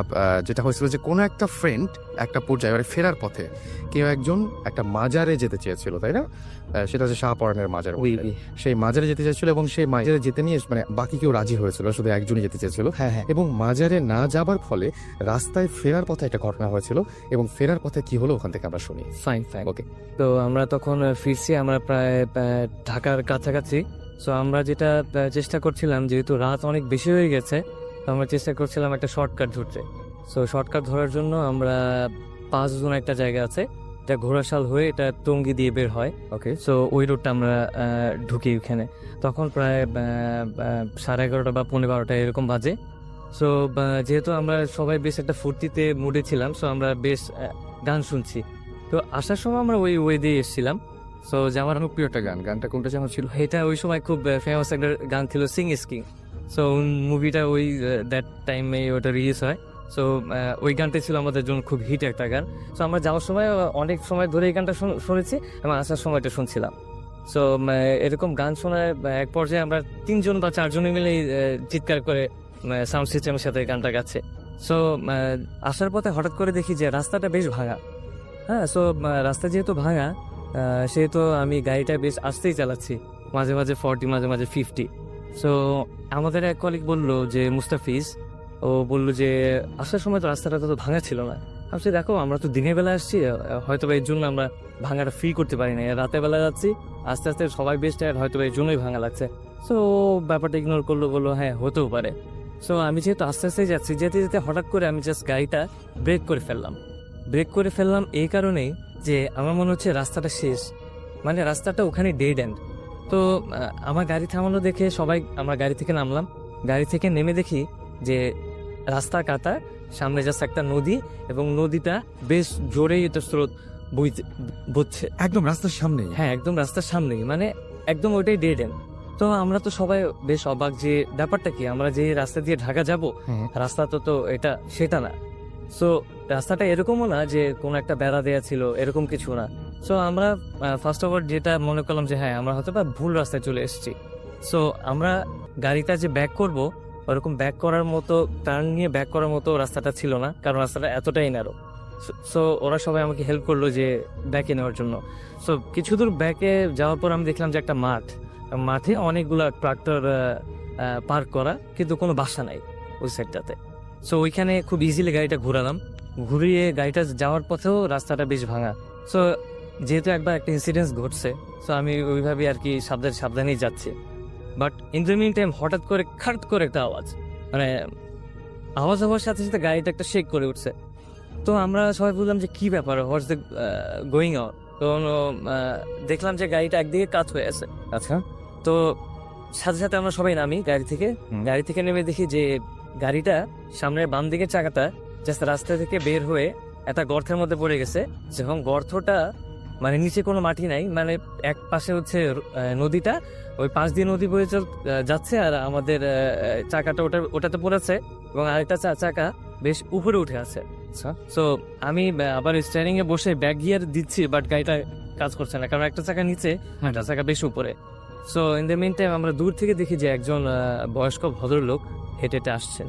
Speaker 1: যেটা হয়েছিল যে কোনো একটা ফ্রেন্ড একটা পর্যায়ে ফেরার পথে কেউ একজন একটা মাজারে যেতে চেয়েছিল, তাই না? সেটা হচ্ছে শাহপরানের মাজার। সেই মাজারে যেতে চেয়েছিল এবং সেই মাজারে যেতে নিয়ে বাকি কেউ রাজি হয়েছিল, শুধু একজনই যেতে চেয়েছিল।
Speaker 6: হ্যাঁ।
Speaker 1: এবং মাজারে না যাবার ফলে রাস্তায় ফেরার পথে একটা ঘটনা হয়েছিল এবং ফেরার পথে কি হলো ওখান থেকে আমরা শুনি।
Speaker 6: ফাইন।
Speaker 1: ওকে,
Speaker 6: তো আমরা তখন ফিরছি, আমরা প্রায় ঢাকার কাছাকাছি। সো আমরা যেটা চেষ্টা করছিলাম, যেহেতু রাত অনেক বেশি হয়ে গেছে, তো আমরা চেষ্টা করছিলাম একটা শর্টকাট ধরতে। সো শর্টকাট ধরার জন্য আমরা 5 জন একটা জায়গা আছে, এটা ঘোড়াশাল হয়ে এটা টঙ্গী দিয়ে বের হয়।
Speaker 1: ওকে,
Speaker 6: সো ওই রোডটা আমরা ঢুকি ওখানে। তখন প্রায় 11:30 বা 12:15 এরকম বাজে। সো যেহেতু আমরা সবাই বেশ একটা ফুর্তিতে মুডে ছিলাম, সো আমরা বেশ গান শুনছি। তো আসার সময় আমরা ওই দিয়ে এসেছিলাম। সো যাওয়ার
Speaker 1: আমার প্রিয় একটা গানটা কোনটা যেন ছিল?
Speaker 6: এটা ওই সময় খুব ফেমাস একটা গান ছিল, সিং ইজ কিং। সো মুভিটা ওই দ্যাট টাইমে ওটা রিলিজ হয়। সো ওই গানটা ছিল আমাদের জন্য খুব হিট একটা গান। সো আমরা যাওয়ার সময় অনেক সময় ধরে এই গানটা শুনেছি এবং আসার সময় এটা শুনছিলাম। সো এরকম গান শোনার এক পর্যায়ে আমরা 3 জন বা 4 জনে মিলে চিৎকার করে সাউন্ড সিস্টেমের সাথে গানটা গাচ্ছে। সো আসার পথে হঠাৎ করে দেখি যে রাস্তাটা বেশ ভাঙা। হ্যাঁ, সো রাস্তা যেহেতু ভাঙা,
Speaker 10: সেহেতু আমি গাড়িটা বেশ আস্তেই চালাচ্ছি, মাঝে মাঝে 40, মাঝে মাঝে 50। সো আমাদের এক কলিগ বললো যে মুস্তাফিজ, ও বললো যে আসার সময় তো রাস্তাটা তো ভাঙা ছিল না। ভাবছি দেখো আমরা তো দিনের বেলা আসছি, হয়তো বা এর জন্য আমরা ভাঙাটা ফিল করতে পারি না, রাতের বেলা যাচ্ছি আস্তে আস্তে সবাই বেশ টায়ার্ড, হয়তো বা এর জন্যই ভাঙা লাগছে। সো ব্যাপারটা ইগনোর করলো, বললো হ্যাঁ হতেও পারে। সো আমি যেহেতু আস্তে আস্তে যাচ্ছি, যেতে যেতে হঠাৎ করে আমি জাস্ট গাড়িটা ব্রেক করে ফেললাম এই কারণেই যে আমার মনে হচ্ছে রাস্তাটা শেষ, মানে রাস্তাটা ওখানে ডেড এন্ড। তো আমার গাড়ি থামানো দেখে সবাই, আমরা গাড়ি থেকে নামলাম, গাড়ি থেকে নেমে দেখি যে রাস্তা কাটা, সামনে জাস্ট একটা নদী, এবং নদীটা বেশ জোরেই এটা স্রোত বইছে
Speaker 1: একদম রাস্তার সামনে।
Speaker 10: হ্যাঁ একদম রাস্তার সামনেই, মানে একদম ওইটাই ডেড এন্ড। তো আমরা তো সবাই বেশ অবাক যে ব্যাপারটা কি, আমরা যে রাস্তা দিয়ে ঢাকা যাব, রাস্তা তো এটা সেটা না। সো রাস্তাটা এরকমও না যে কোনো একটা বেড়া দেয়া ছিল, এরকম কিছু না। সো আমরা ফার্স্ট অফ অল যেটা মনে করলাম যে হ্যাঁ আমরা হয়তো বা ভুল রাস্তায় চলে এসেছি। সো আমরা গাড়িটা যে ব্যাক করব, ওরকম ব্যাক করার মতো, টার্ন নিয়ে ব্যাক করার মতো রাস্তাটা ছিল না, কারণ রাস্তাটা এতটাই ন্যারো। সো ওরা সবাই আমাকে হেল্প করলো যে ব্যাকে নেওয়ার জন্য। সো কিছু দূর ব্যাকে যাওয়ার পর আমি দেখলাম যে একটা মাঠে অনেকগুলা ট্রাক্টর পার্ক করা, কিন্তু কোনো বাসা নাই ওই সাইডটাতে। সো ওইখানে খুব ইজিলি গাড়িটা ঘুরিয়ে গাড়িটা যাওয়ার পথেও রাস্তাটা বেশ ভাঙা। সো যেহেতু একবার একটা ইনসিডেন্স ঘটছে, সো আমি ওইভাবে আর কি সাবধানেই যাচ্ছি। But in the mean time হঠাৎ করে খাট করে একটা আওয়াজ, মানে আওয়াজ হওয়ার সাথে সাথে গাড়িটা একটা শেক করে উঠছে। তো আমরা সবাই বললাম যে কি ব্যাপার, হোয়াটস দ্য গোয়িং অন। তো দেখলাম যে গাড়িটা একদিকে কাত হয়ে আছে।
Speaker 1: আচ্ছা।
Speaker 10: তো সাথে সাথে আমরা সবাই নামি গাড়ি থেকে নেমে দেখি যে গাড়িটা সামনের বাম দিকের চাকাটা জাস্ট রাস্তা থেকে বের হয়ে একটা গর্তের মধ্যে পড়ে গেছে। যখন গর্তটা, মানে নিচে কোনো মাটি নাই, মানে এক পাশে হচ্ছে নদীটা, ওই পাশ দিয়ে নদী বয়ে যাচ্ছে, আর আমাদের চাকাটা ওটাতে পড়েছে, এবং আরেকটা চাকা বেশ উপরে উঠে আছে। সো আমি আবার স্টিয়ারিং এ বসে ব্যাক গিয়ার দিচ্ছি, বাট গাড়িটা কাজ করছে না, কারণ একটা চাকা নিচে, একটা চাকা বেশ উপরে। So in the mean time আমরা দূর থেকে দেখি যে একজন বয়স্ক ভদ্রলোক হেঁটে হেঁটে আসছেন।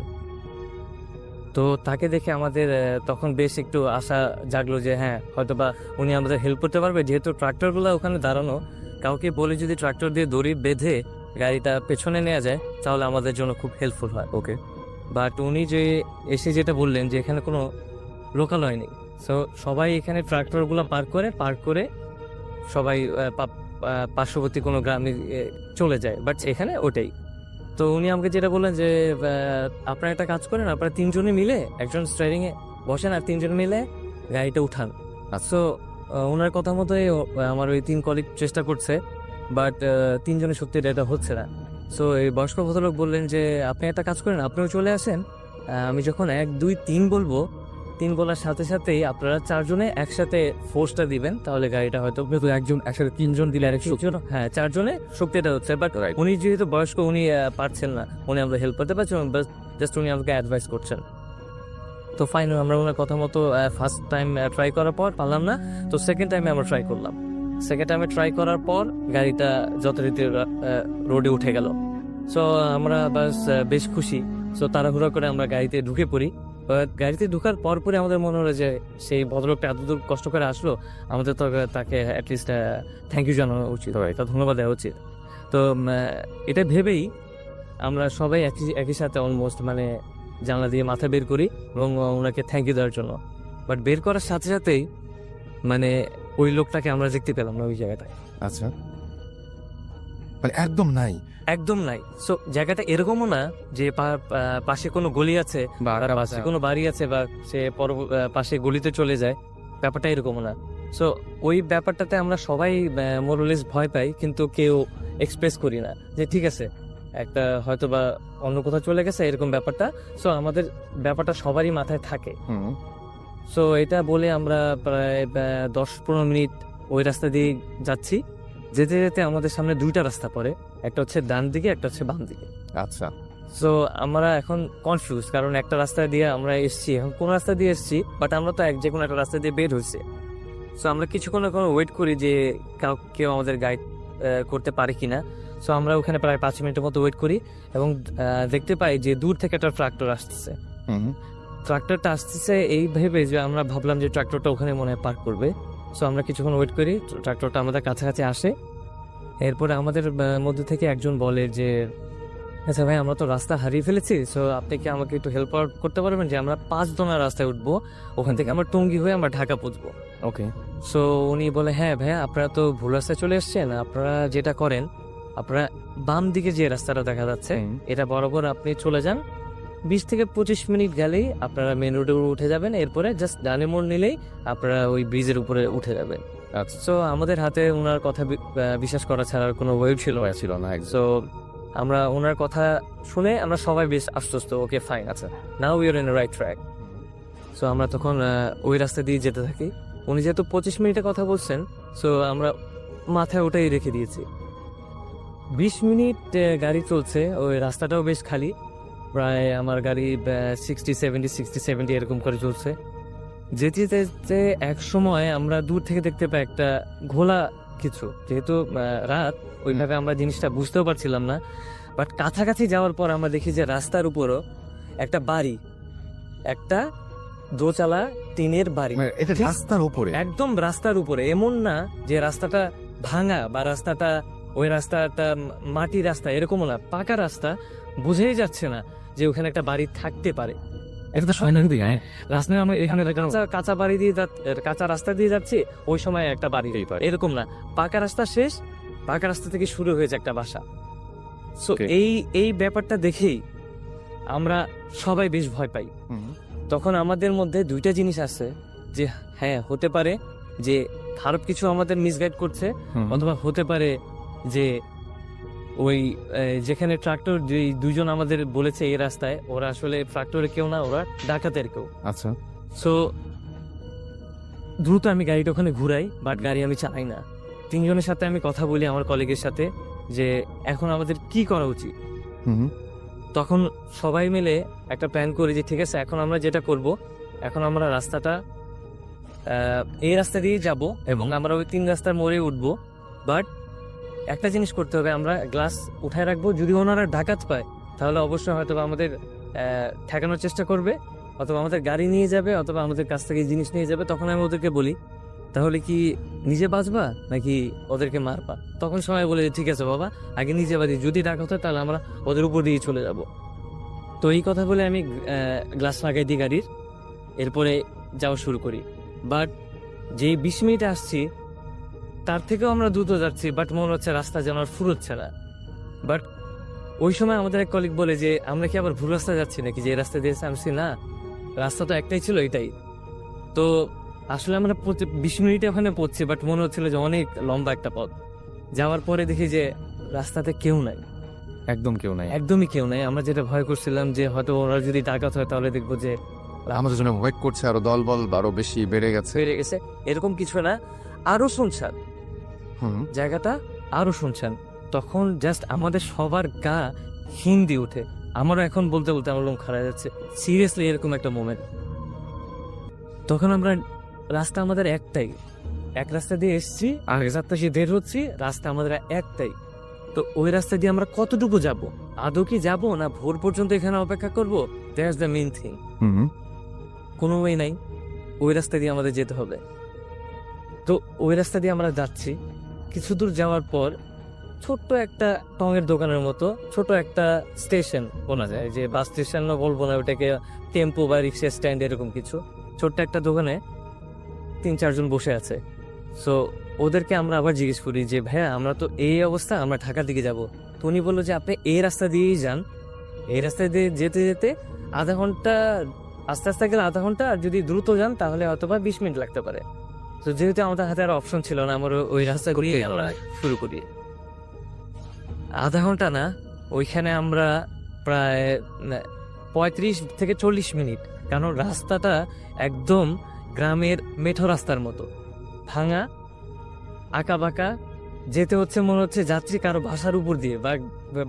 Speaker 10: তো তাকে দেখে আমাদের তখন বেশ একটু আশা জাগলো যে হ্যাঁ হয়তোবা উনি আমাদের হেল্প করতে পারবে, যেহেতু ট্রাক্টরগুলো ওখানে দাঁড়ানো, কাউকে বলে যদি ট্রাক্টর দিয়ে দড়ি বেঁধে গাড়িটা পেছনে নেওয়া যায় তাহলে আমাদের জন্য খুব হেল্পফুল হয়।
Speaker 1: ওকে।
Speaker 10: বাট উনি যে এসে যেটা বললেন যে এখানে কোনো লোকালয় নেই, সো সবাই এখানে ট্রাক্টরগুলো পার্ক করে সবাই পার্শ্ববর্তী কোনো গ্রামে চলে যায়, বাট এখানে ওটাই। তো উনি আমাকে যেটা বললেন যে আপনারা একটা কাজ করেন, আপনারা 3 জনে মিলে একজন স্টিয়ারিং এ বসেন আর 3 জন মিলে গাড়িটা উঠান। সো ওনার কথা মতোই আমার ওই 3 কলিগ চেষ্টা করছে, বাট 3 জনের সত্যি এটা হচ্ছে না। সো এই বয়স্ক ভদ্রলোক বললেন যে আপনি একটা কাজ করেন, আপনিও চলে আসেন, আমি যখন 1 2 3 বলবো, 3 বলার সাথে সাথেই আপনারা 4 জনে একসাথে ফোর্সটা দিবেন, তাহলে গাড়িটা হয়তো একজন একসাথে 3 জন দিলে আরেক শক্তি, হ্যাঁ 4 জনে শক্তিটা হচ্ছে। বাট উনি যেহেতু বয়স্ক, উনি পারছেন না, উনি আমরা হেল্প করতে পারছেন, জাস্ট উনি আমাকে অ্যাডভাইস করছেন। তো ফাইনাল আমরা ওনার কথা মতো ফার্স্ট টাইম ট্রাই করার পর পারলাম না, তো সেকেন্ড টাইমে আমরা ট্রাই করলাম। সেকেন্ড টাইমে ট্রাই করার পর গাড়িটা যথারীতি রোডে উঠে গেল। সো আমরা বেশ খুশি। সো তাড়াহুড়া করে আমরা গাড়িতে ঢুকে পড়ি। গাড়িতে ঢুকার পরপরই আমাদের মনে হলো যে সেই ভদ্রলোকটা এতদূর কষ্ট করে আসলো, আমাদের তো তাকে অ্যাটলিস্ট থ্যাংক ইউ জানানো উচিত, তা ধন্যবাদ দেওয়া উচিত। তো এটা ভেবেই আমরা সবাই একই সাথে অলমোস্ট মানে জানলা দিয়ে মাথা বের করি এবং ওনাকে থ্যাংক ইউ দেওয়ার জন্য। বাট বের করার সাথে সাথেই মানে ওই লোকটাকে আমরা দেখতে পেলাম না ওই জায়গাটায়।
Speaker 1: আচ্ছা, মানে একদম নাই।
Speaker 10: সো জায়গাটা এরকমও না যে পাশে কোনো গলি আছে বা পাশে কোনো বাড়ি আছে বা সে পাশে গলিতে চলে যায়, ব্যাপারটা এরকমও না। সো ওই ব্যাপারটাতে আমরা সবাই মোরলেস ভয় পাই, কিন্তু কেউ এক্সপ্রেস করি না যে ঠিক আছে একটা হয়তো বা অন্য কোথাও চলে গেছে এরকম ব্যাপারটা। সো আমাদের ব্যাপারটা সবারই মাথায় থাকে। সো এটা বলে আমরা প্রায় 10-15 মিনিট ওই রাস্তা দিয়ে যাচ্ছি। যেতে যেতে আমাদের সামনে 2টা রাস্তা পড়ে, একটা হচ্ছে ডান দিকে, একটা হচ্ছে বাম দিকে।
Speaker 1: আচ্ছা।
Speaker 10: সো আমরা এখন কনফিউজ, কারণ একটা রাস্তা দিয়ে আমরা এসছি, এখন কোন রাস্তা দিয়ে এসছি, বাট আমরা তো যে কোনো একটা রাস্তা দিয়ে বের হয়েছে। সো আমরা কিছুক্ষণ এখন ওয়েট করি যে কেউ আমাদের গাইড করতে পারে কিনা। সো আমরা ওখানে প্রায় 5 মিনিটের মতো ওয়েট করি এবং দেখতে পাই যে দূর থেকে একটা ট্রাক্টর আসতেছে। ট্রাক্টরটা আসতেছে এই ভেবে যে আমরা ভাবলাম যে ট্রাক্টরটা ওখানে মনে হয় পার্ক করবে, সো আমরা কিছুক্ষণ ওয়েট করি, ট্রাক্টরটা আমাদের কাছাকাছি আসে। এরপরে আমাদের মধ্যে থেকে একজন বলে যে আচ্ছা ভাই, আমরা তো রাস্তা হারিয়ে ফেলেছি, সো আপনি কি আমাকে একটু হেল্প করতে পারবেন যে আমরা 5 জনের রাস্তায় উঠবো, ওখান থেকে আমরা টঙ্গী হয়ে আমরা ঢাকা পৌঁছবো।
Speaker 1: ওকে।
Speaker 10: সো উনি বলে হ্যাঁ ভাইয়া, আপনারা তো ভুল রাস্তায় চলে এসছেন, আপনারা যেটা করেন, আপনারা বাম দিকে যে রাস্তাটা দেখা যাচ্ছে এটা বরাবর আপনি চলে যান, 20 থেকে 25 মিনিট গেলেই আপনারা মেন রোডে উঠে যাবেন, এরপরে জাস্ট ডানে মোড় নিলেই আপনারা ওই ব্রিজের উপরে উঠে যাবেন।
Speaker 1: আচ্ছা।
Speaker 10: সো আমাদের হাতে ওনার কথা বিশ্বাস করা ছাড়ার কোনো ওয়ে ছিল না।
Speaker 1: ছিল না একদম।
Speaker 10: সো আমরা ওনার কথা শুনে আমরা সবাই বেশ আশ্বস্ত, ওকে ফাইন, আচ্ছা now we are in the right track. So আমরা তখন ওই রাস্তা দিয়ে যেতে থাকি। উনি যেহেতু 25 মিনিটের কথা বলছেন, সো আমরা মাথায় ওটাই রেখে দিয়েছি। 20 মিনিট গাড়ি চলছে, ওই রাস্তাটাও বেশ খালি, প্রায় আমার গাড়ি 60-70 এরকম করে চলছে। যেতে যেতে এক সময় আমরা দূর থেকে দেখতে পাই একটা ঘোলা কিছু, যেহেতু রাত ওইভাবে আমরা জিনিসটা বুঝতেও পারছিলাম না, বাট কাছাকাছি যাওয়ার পর আমরা দেখি যে রাস্তার উপরও একটা বাড়ি, একটা দোতলা টিনের বাড়ি,
Speaker 1: মানে এটা রাস্তার উপরে?
Speaker 10: একদম রাস্তার উপরে। এমন না যে রাস্তাটা ভাঙা বা রাস্তাটা ওই রাস্তাটা মাটির রাস্তা, এরকম না, পাকা রাস্তা, বুঝেই যাচ্ছে না যে ওখানে একটা বাড়ি থাকতে পারে।
Speaker 2: এটা তো হয় না কিন্তু রাস্তায় আমরা এখানে
Speaker 10: কাঁচা বাড়ি দিয়ে কাঁচা রাস্তা দিয়ে যাচ্ছি, ওই সময় একটা বাড়ি, এরকম না, পাকা রাস্তা শেষ, পাকা রাস্তা থেকে শুরু হয়েছে একটা বাসা। সো এই ব্যাপারটা দেখেই আমরা সবাই বেশ ভয় পাই। তখন আমাদের মধ্যে দুইটা জিনিস আছে যে হ্যাঁ, হতে পারে যে খারাপ কিছু আমাদের মিসগাইড করছে, অথবা হতে পারে যে ওই যেখানে ট্রাক্টর দুইজন আমাদের বলেছে এই রাস্তায়, ওরা আসলে ট্রাক্টরে কেউ না, ওরা ডাকাতের কেউ।
Speaker 1: আচ্ছা।
Speaker 10: সো দ্রুত আমি গাড়িটা ওখানে ঘুরাই, বাট গাড়ি আমি চালাই না। 3 জনের সাথে আমি কথা বলি, আমার কলিগের সাথে, যে এখন আমাদের কি করা উচিত। তখন সবাই মিলে একটা প্ল্যান করি যে ঠিক আছে, এখন আমরা যেটা করব, এখন আমরা রাস্তাটা এই রাস্তা দিয়ে যাব এবং আমরা ওই 3 রাস্তার মোড়ে উঠবো, বাট একটা জিনিস করতে হবে, আমরা গ্লাস উঠায় রাখবো, যদি ওনারা ডাকাত পায় তাহলে অবশ্যই হয়তো আমাদের ঠেকানোর চেষ্টা করবে, অথবা আমাদের গাড়ি নিয়ে যাবে, অথবা আমাদের কাছ থেকে জিনিস নিয়ে যাবে। তখন আমি ওদেরকে বলি তাহলে কি নিজে বাঁচবা নাকি ওদেরকে মারবা? তখন সবাই বলে ঠিক আছে বাবা, আগে নিজে বাঁচি, যদি ডাকাত হয় তাহলে আমরা ওদের উপর দিয়ে চলে যাব। তো এই কথা বলে আমি গ্লাস লাগাই দিই গাড়ির, এরপরে যাওয়া শুরু করি। বাট যেই 20 মিনিটে আসছি তার থেকেও আমরা দ্রুত যাচ্ছি, বাট মনে হচ্ছে রাস্তা যেন আর ফুরোচ্ছে না। বাট ওই সময় আমাদের এক কলিগ বলে যে আমরা কি আবার ভুল রাস্তা যাচ্ছি নাকি, যে রাস্তা দিয়েছে? আমি না, রাস্তা তো একটাই ছিল, এটাই। তো আসলে আমরা 20 মিনিটে ওখানে পড়ছি, বাট মনে হচ্ছিল যে অনেক লম্বা একটা পথ। যাওয়ার পরে দেখি যে রাস্তাতে কেউ নাই,
Speaker 1: একদম কেউ নাই,
Speaker 10: একদমই কেউ নাই। আমরা যেটা ভয় করছিলাম যে হয়তো ওরা যদি ডাকাত হয় তাহলে দেখবো যে
Speaker 1: আমাদের জন্য ওয়েট করছে, আরো দলবল আরো বেশি বেড়ে গেছে,
Speaker 10: এরকম কিছু না, আরো শুনছান জায়গাটা, আরো শুনছেন। তখন জাস্ট আমাদের সবার গা হিন্দি উঠে, আমারও এখন বলতে বলতে আমার লোম খারাপ যাচ্ছে, সিরিয়াসলি এরকম একটা মোমেন্ট। তখন আমরা রাস্তা আমাদের একটাই, এক রাস্তা দিয়ে এসছি, আর রাস্তা সে বের হচ্ছি, রাস্তা আমাদের একটাই। তো ওই রাস্তা দিয়ে আমরা কতটুকু যাব, আদৌ কি যাবো না ভোর পর্যন্ত এখানে অপেক্ষা করবো? That's the main thing. কোনো ওয়ে নাই, ওই রাস্তা দিয়ে আমাদের যেতে হবে। তো ওই রাস্তা দিয়ে আমরা যাচ্ছি, কিছু দূর যাওয়ার পর ছোট্ট একটা টঙের দোকানের মতো ছোট একটা স্টেশন বলা যায়, যে বাস স্টেশনও বলবো না, ওটাকে টেম্পো বা রিক্সা স্ট্যান্ড এরকম কিছু, ছোট্ট একটা দোকানে 3-4 জন বসে আছে। সো ওদেরকে আমরা আবার জিজ্ঞেস করি যে ভাইয়া, আমরা তো এই অবস্থা, আমরা ঢাকার দিকে যাব। তো উনি বললো যে আপনি এই রাস্তা দিয়েই যান, এই রাস্তা দিয়ে যেতে যেতে আধা ঘন্টা, আস্তে আস্তে গেলে আধা ঘন্টা, আর যদি দ্রুত যান তাহলে হয়তো বা 20 মিনিট লাগতে পারে। তো যেহেতু আমাদের হাতে আর অপশন ছিল না, আমরা ওই রাস্তা ঘুরিয়ে আমরা শুরু করি। আধা ঘন্টা না, ওইখানে আমরা প্রায় 35 থেকে 40 মিনিট, কারণ রাস্তাটা একদম গ্রামের মেঠো রাস্তার মতো, ভাঙা, আঁকা বাঁকা, যেতে হচ্ছে মনে হচ্ছে যাচ্ছি কারো বাসার উপর দিয়ে বা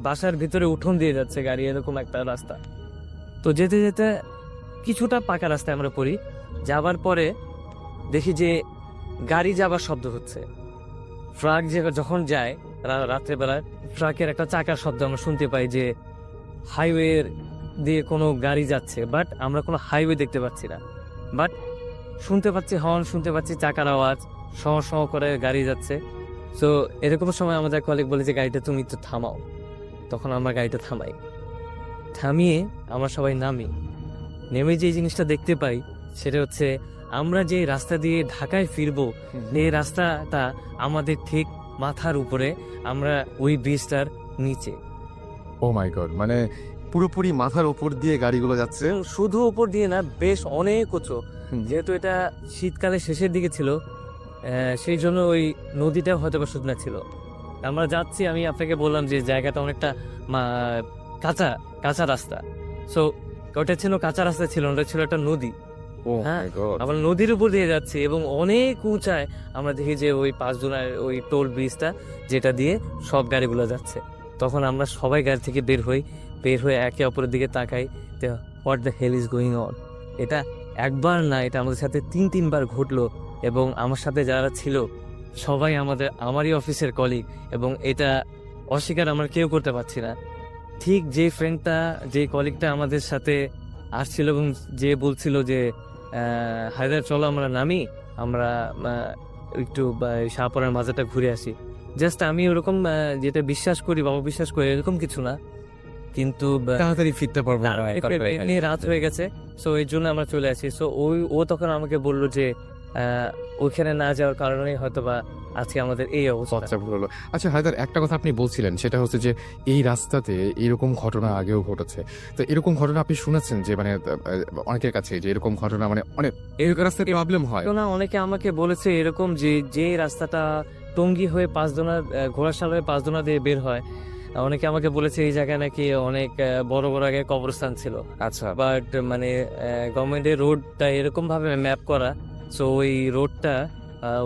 Speaker 10: বাসার ভিতরে উঠোন দিয়ে যাচ্ছে গাড়ি, এরকম একটা রাস্তা। তো যেতে যেতে কিছুটা পাকা রাস্তায় আমরা পড়ি, যাবার পরে দেখি যে গাড়ি যাবার শব্দ হচ্ছে, ট্রাক যখন যায় রাত্রেবেলা, ট্রাকের একটা চাকার শব্দ আমরা শুনতে পাই, যে হাইওয়ে দিয়ে কোনো গাড়ি যাচ্ছে, বাট আমরা কোনো হাইওয়ে দেখতে পাচ্ছি না, বাট শুনতে পাচ্ছি হর্ন, শুনতে পাচ্ছি চাকার আওয়াজ, সহ করে গাড়ি যাচ্ছে। সো এরকম সময় আমাদের কলিগ বলে যে গাড়িটা তুমি একটু থামাও। তখন আমরা গাড়িটা থামিয়ে আমরা সবাই নামি। নেমে যে জিনিসটা দেখতে পাই সেটা হচ্ছে আমরা যে রাস্তা দিয়ে ঢাকায় ফিরবো এই রাস্তাটা আমাদের ঠিক মাথার উপরে, আমরা ওই ব্রিজটার নিচে।
Speaker 1: ও মাই গড, মানে পুরোপুরি মাথার উপর দিয়ে গাড়িগুলো যাচ্ছে।
Speaker 10: শুধু উপর দিয়ে না, বেশ অনেক উঁচু। যেহেতু এটা শীতকালের শেষের দিকে ছিল, সেই জন্য ওই নদীটাও হয়তো বা শুকনা ছিল। আমরা যাচ্ছি, আমি আপনাকে বললাম যে জায়গাটা অনেকটা কাঁচা রাস্তা। সো ওটা ছিল কাঁচা রাস্তা, ছিল ওটা ছিল একটা নদী।
Speaker 1: ও
Speaker 10: হ্যাঁ,
Speaker 1: মাই গড,
Speaker 10: আমরা নদীর উপর দিয়ে যাচ্ছি এবং অনেক উঁচায় আমরা দেখি যে ওই 5 জনের ওই টোল ব্রিজটা যেটা দিয়ে সব গাড়িগুলো যাচ্ছে। তখন আমরা সবাই গাড়ি থেকে বের হয়ে একে অপরের দিকে তাকাই, what the hell is going on. এটা একবার না, এটা আমাদের সাথে 3-3 বার ঘটলো এবং আমার সাথে যারা ছিল সবাই আমারই অফিসের কলিগ, এবং এটা অস্বীকার আমরা কেউ করতে পারছি না। ঠিক যে কলিগটা আমাদের সাথে আসছিল এবং যে বলছিল যে হায়দার চলো আমরা নামি, আমরা একটু শাহপরার মাজারটা ঘুরে আসি। জাস্ট আমি ওরকম যেটা বিশ্বাস করি, বাবা বিশ্বাস করি, এরকম কিছু না, কিন্তু
Speaker 1: তাড়াতাড়ি ফিরতে পারবো না।
Speaker 10: এমনি রাত হয়ে গেছে, সো এর জন্য আমরা চলে আসি। সো ও তখন আমাকে বললো যে ওইখানে না যাওয়ার কারণে হয়তো বা আজকে আমাদের এই অবস্থা
Speaker 1: হলো। আচ্ছা হায়দার, একটা কথা আপনি বলছিলেন, সেটা হচ্ছে যে এই রাস্তাতে এরকম ঘটনা আগেও ঘটেছে। তো এরকম ঘটনা আপনি শুনেছেন যে মানে অনেকের কাছে যে এরকম ঘটনা মানে অনেক এই রাস্তাতে প্রবলেম হয়
Speaker 10: না? অনেকে আমাকে বলেছে এরকম যে রাস্তাটা টঙ্গী হয়ে ঘোড়াশাল হয়ে 5 দোনা দিয়ে বের হয়, অনেকে আমাকে বলেছে এই জায়গায় নাকি অনেক বড় আগে কবরস্থান ছিল।
Speaker 1: আচ্ছা,
Speaker 10: বাট মানে গভর্নমেন্টের রোডটা এরকম ভাবে ম্যাপ করা, সো ওই রোডটা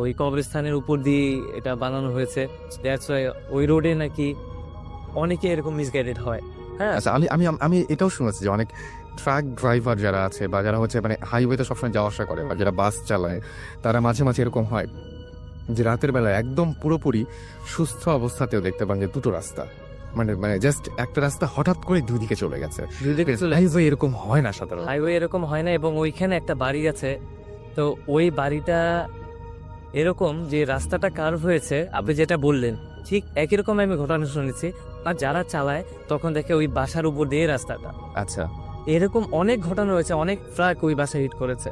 Speaker 10: ওই কবরস্থানের উপর দিয়ে এটা বানানো হয়েছে। দ্যাটস ওয়াই ওই রোডে নাকি অনেকে এরকম মিসগাইডেড হয়। হ্যাঁ,
Speaker 1: আচ্ছা, আমি এটাও শুনেছি যে অনেক ট্রাক ড্রাইভার যারা আছে বা যারা হচ্ছে মানে হাইওয়েতে সবসময় যাওয়া আসা করে বা যারা বাস চালায়, তারা মাঝে মাঝে এরকম হয় যে রাতের বেলা একদম পুরোপুরি সুস্থ অবস্থাতেও দেখতে পান যে দুটো রাস্তা, মানে জাস্ট একটা রাস্তা হঠাৎ করে দুই দিকে চলে গেছে। হাইওয়ে এরকম হয় না সাধারণত।
Speaker 10: হাইওয়ে এরকম হয় না, এবং ওইখানে একটা বাড়ি আছে, তো ওই বাড়িটা এরকম যে রাস্তাটা কার্ভ হয়েছে, আপনি যেটা বললেন ঠিক একই রকম আমি ঘটনা শুনেছি। আর যারা চালায় তখন দেখে ওই বাসার উপর দিয়ে রাস্তাটা।
Speaker 1: আচ্ছা,
Speaker 10: এরকম অনেক ঘটনা হয়েছে, অনেক ট্রাক ওই বাসা হিট করেছে।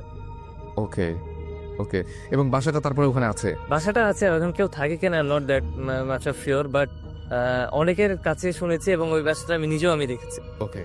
Speaker 1: ওকে, এবং বাসাটা তারপরে ওখানে আছে?
Speaker 10: বাসাটা আছে, এখন কেউ থাকে কিনা not that much of sure, but অনেকের কাছে শুনেছি এবং ওই বাসাটা আমি নিজেও দেখেছি।
Speaker 1: ওকে।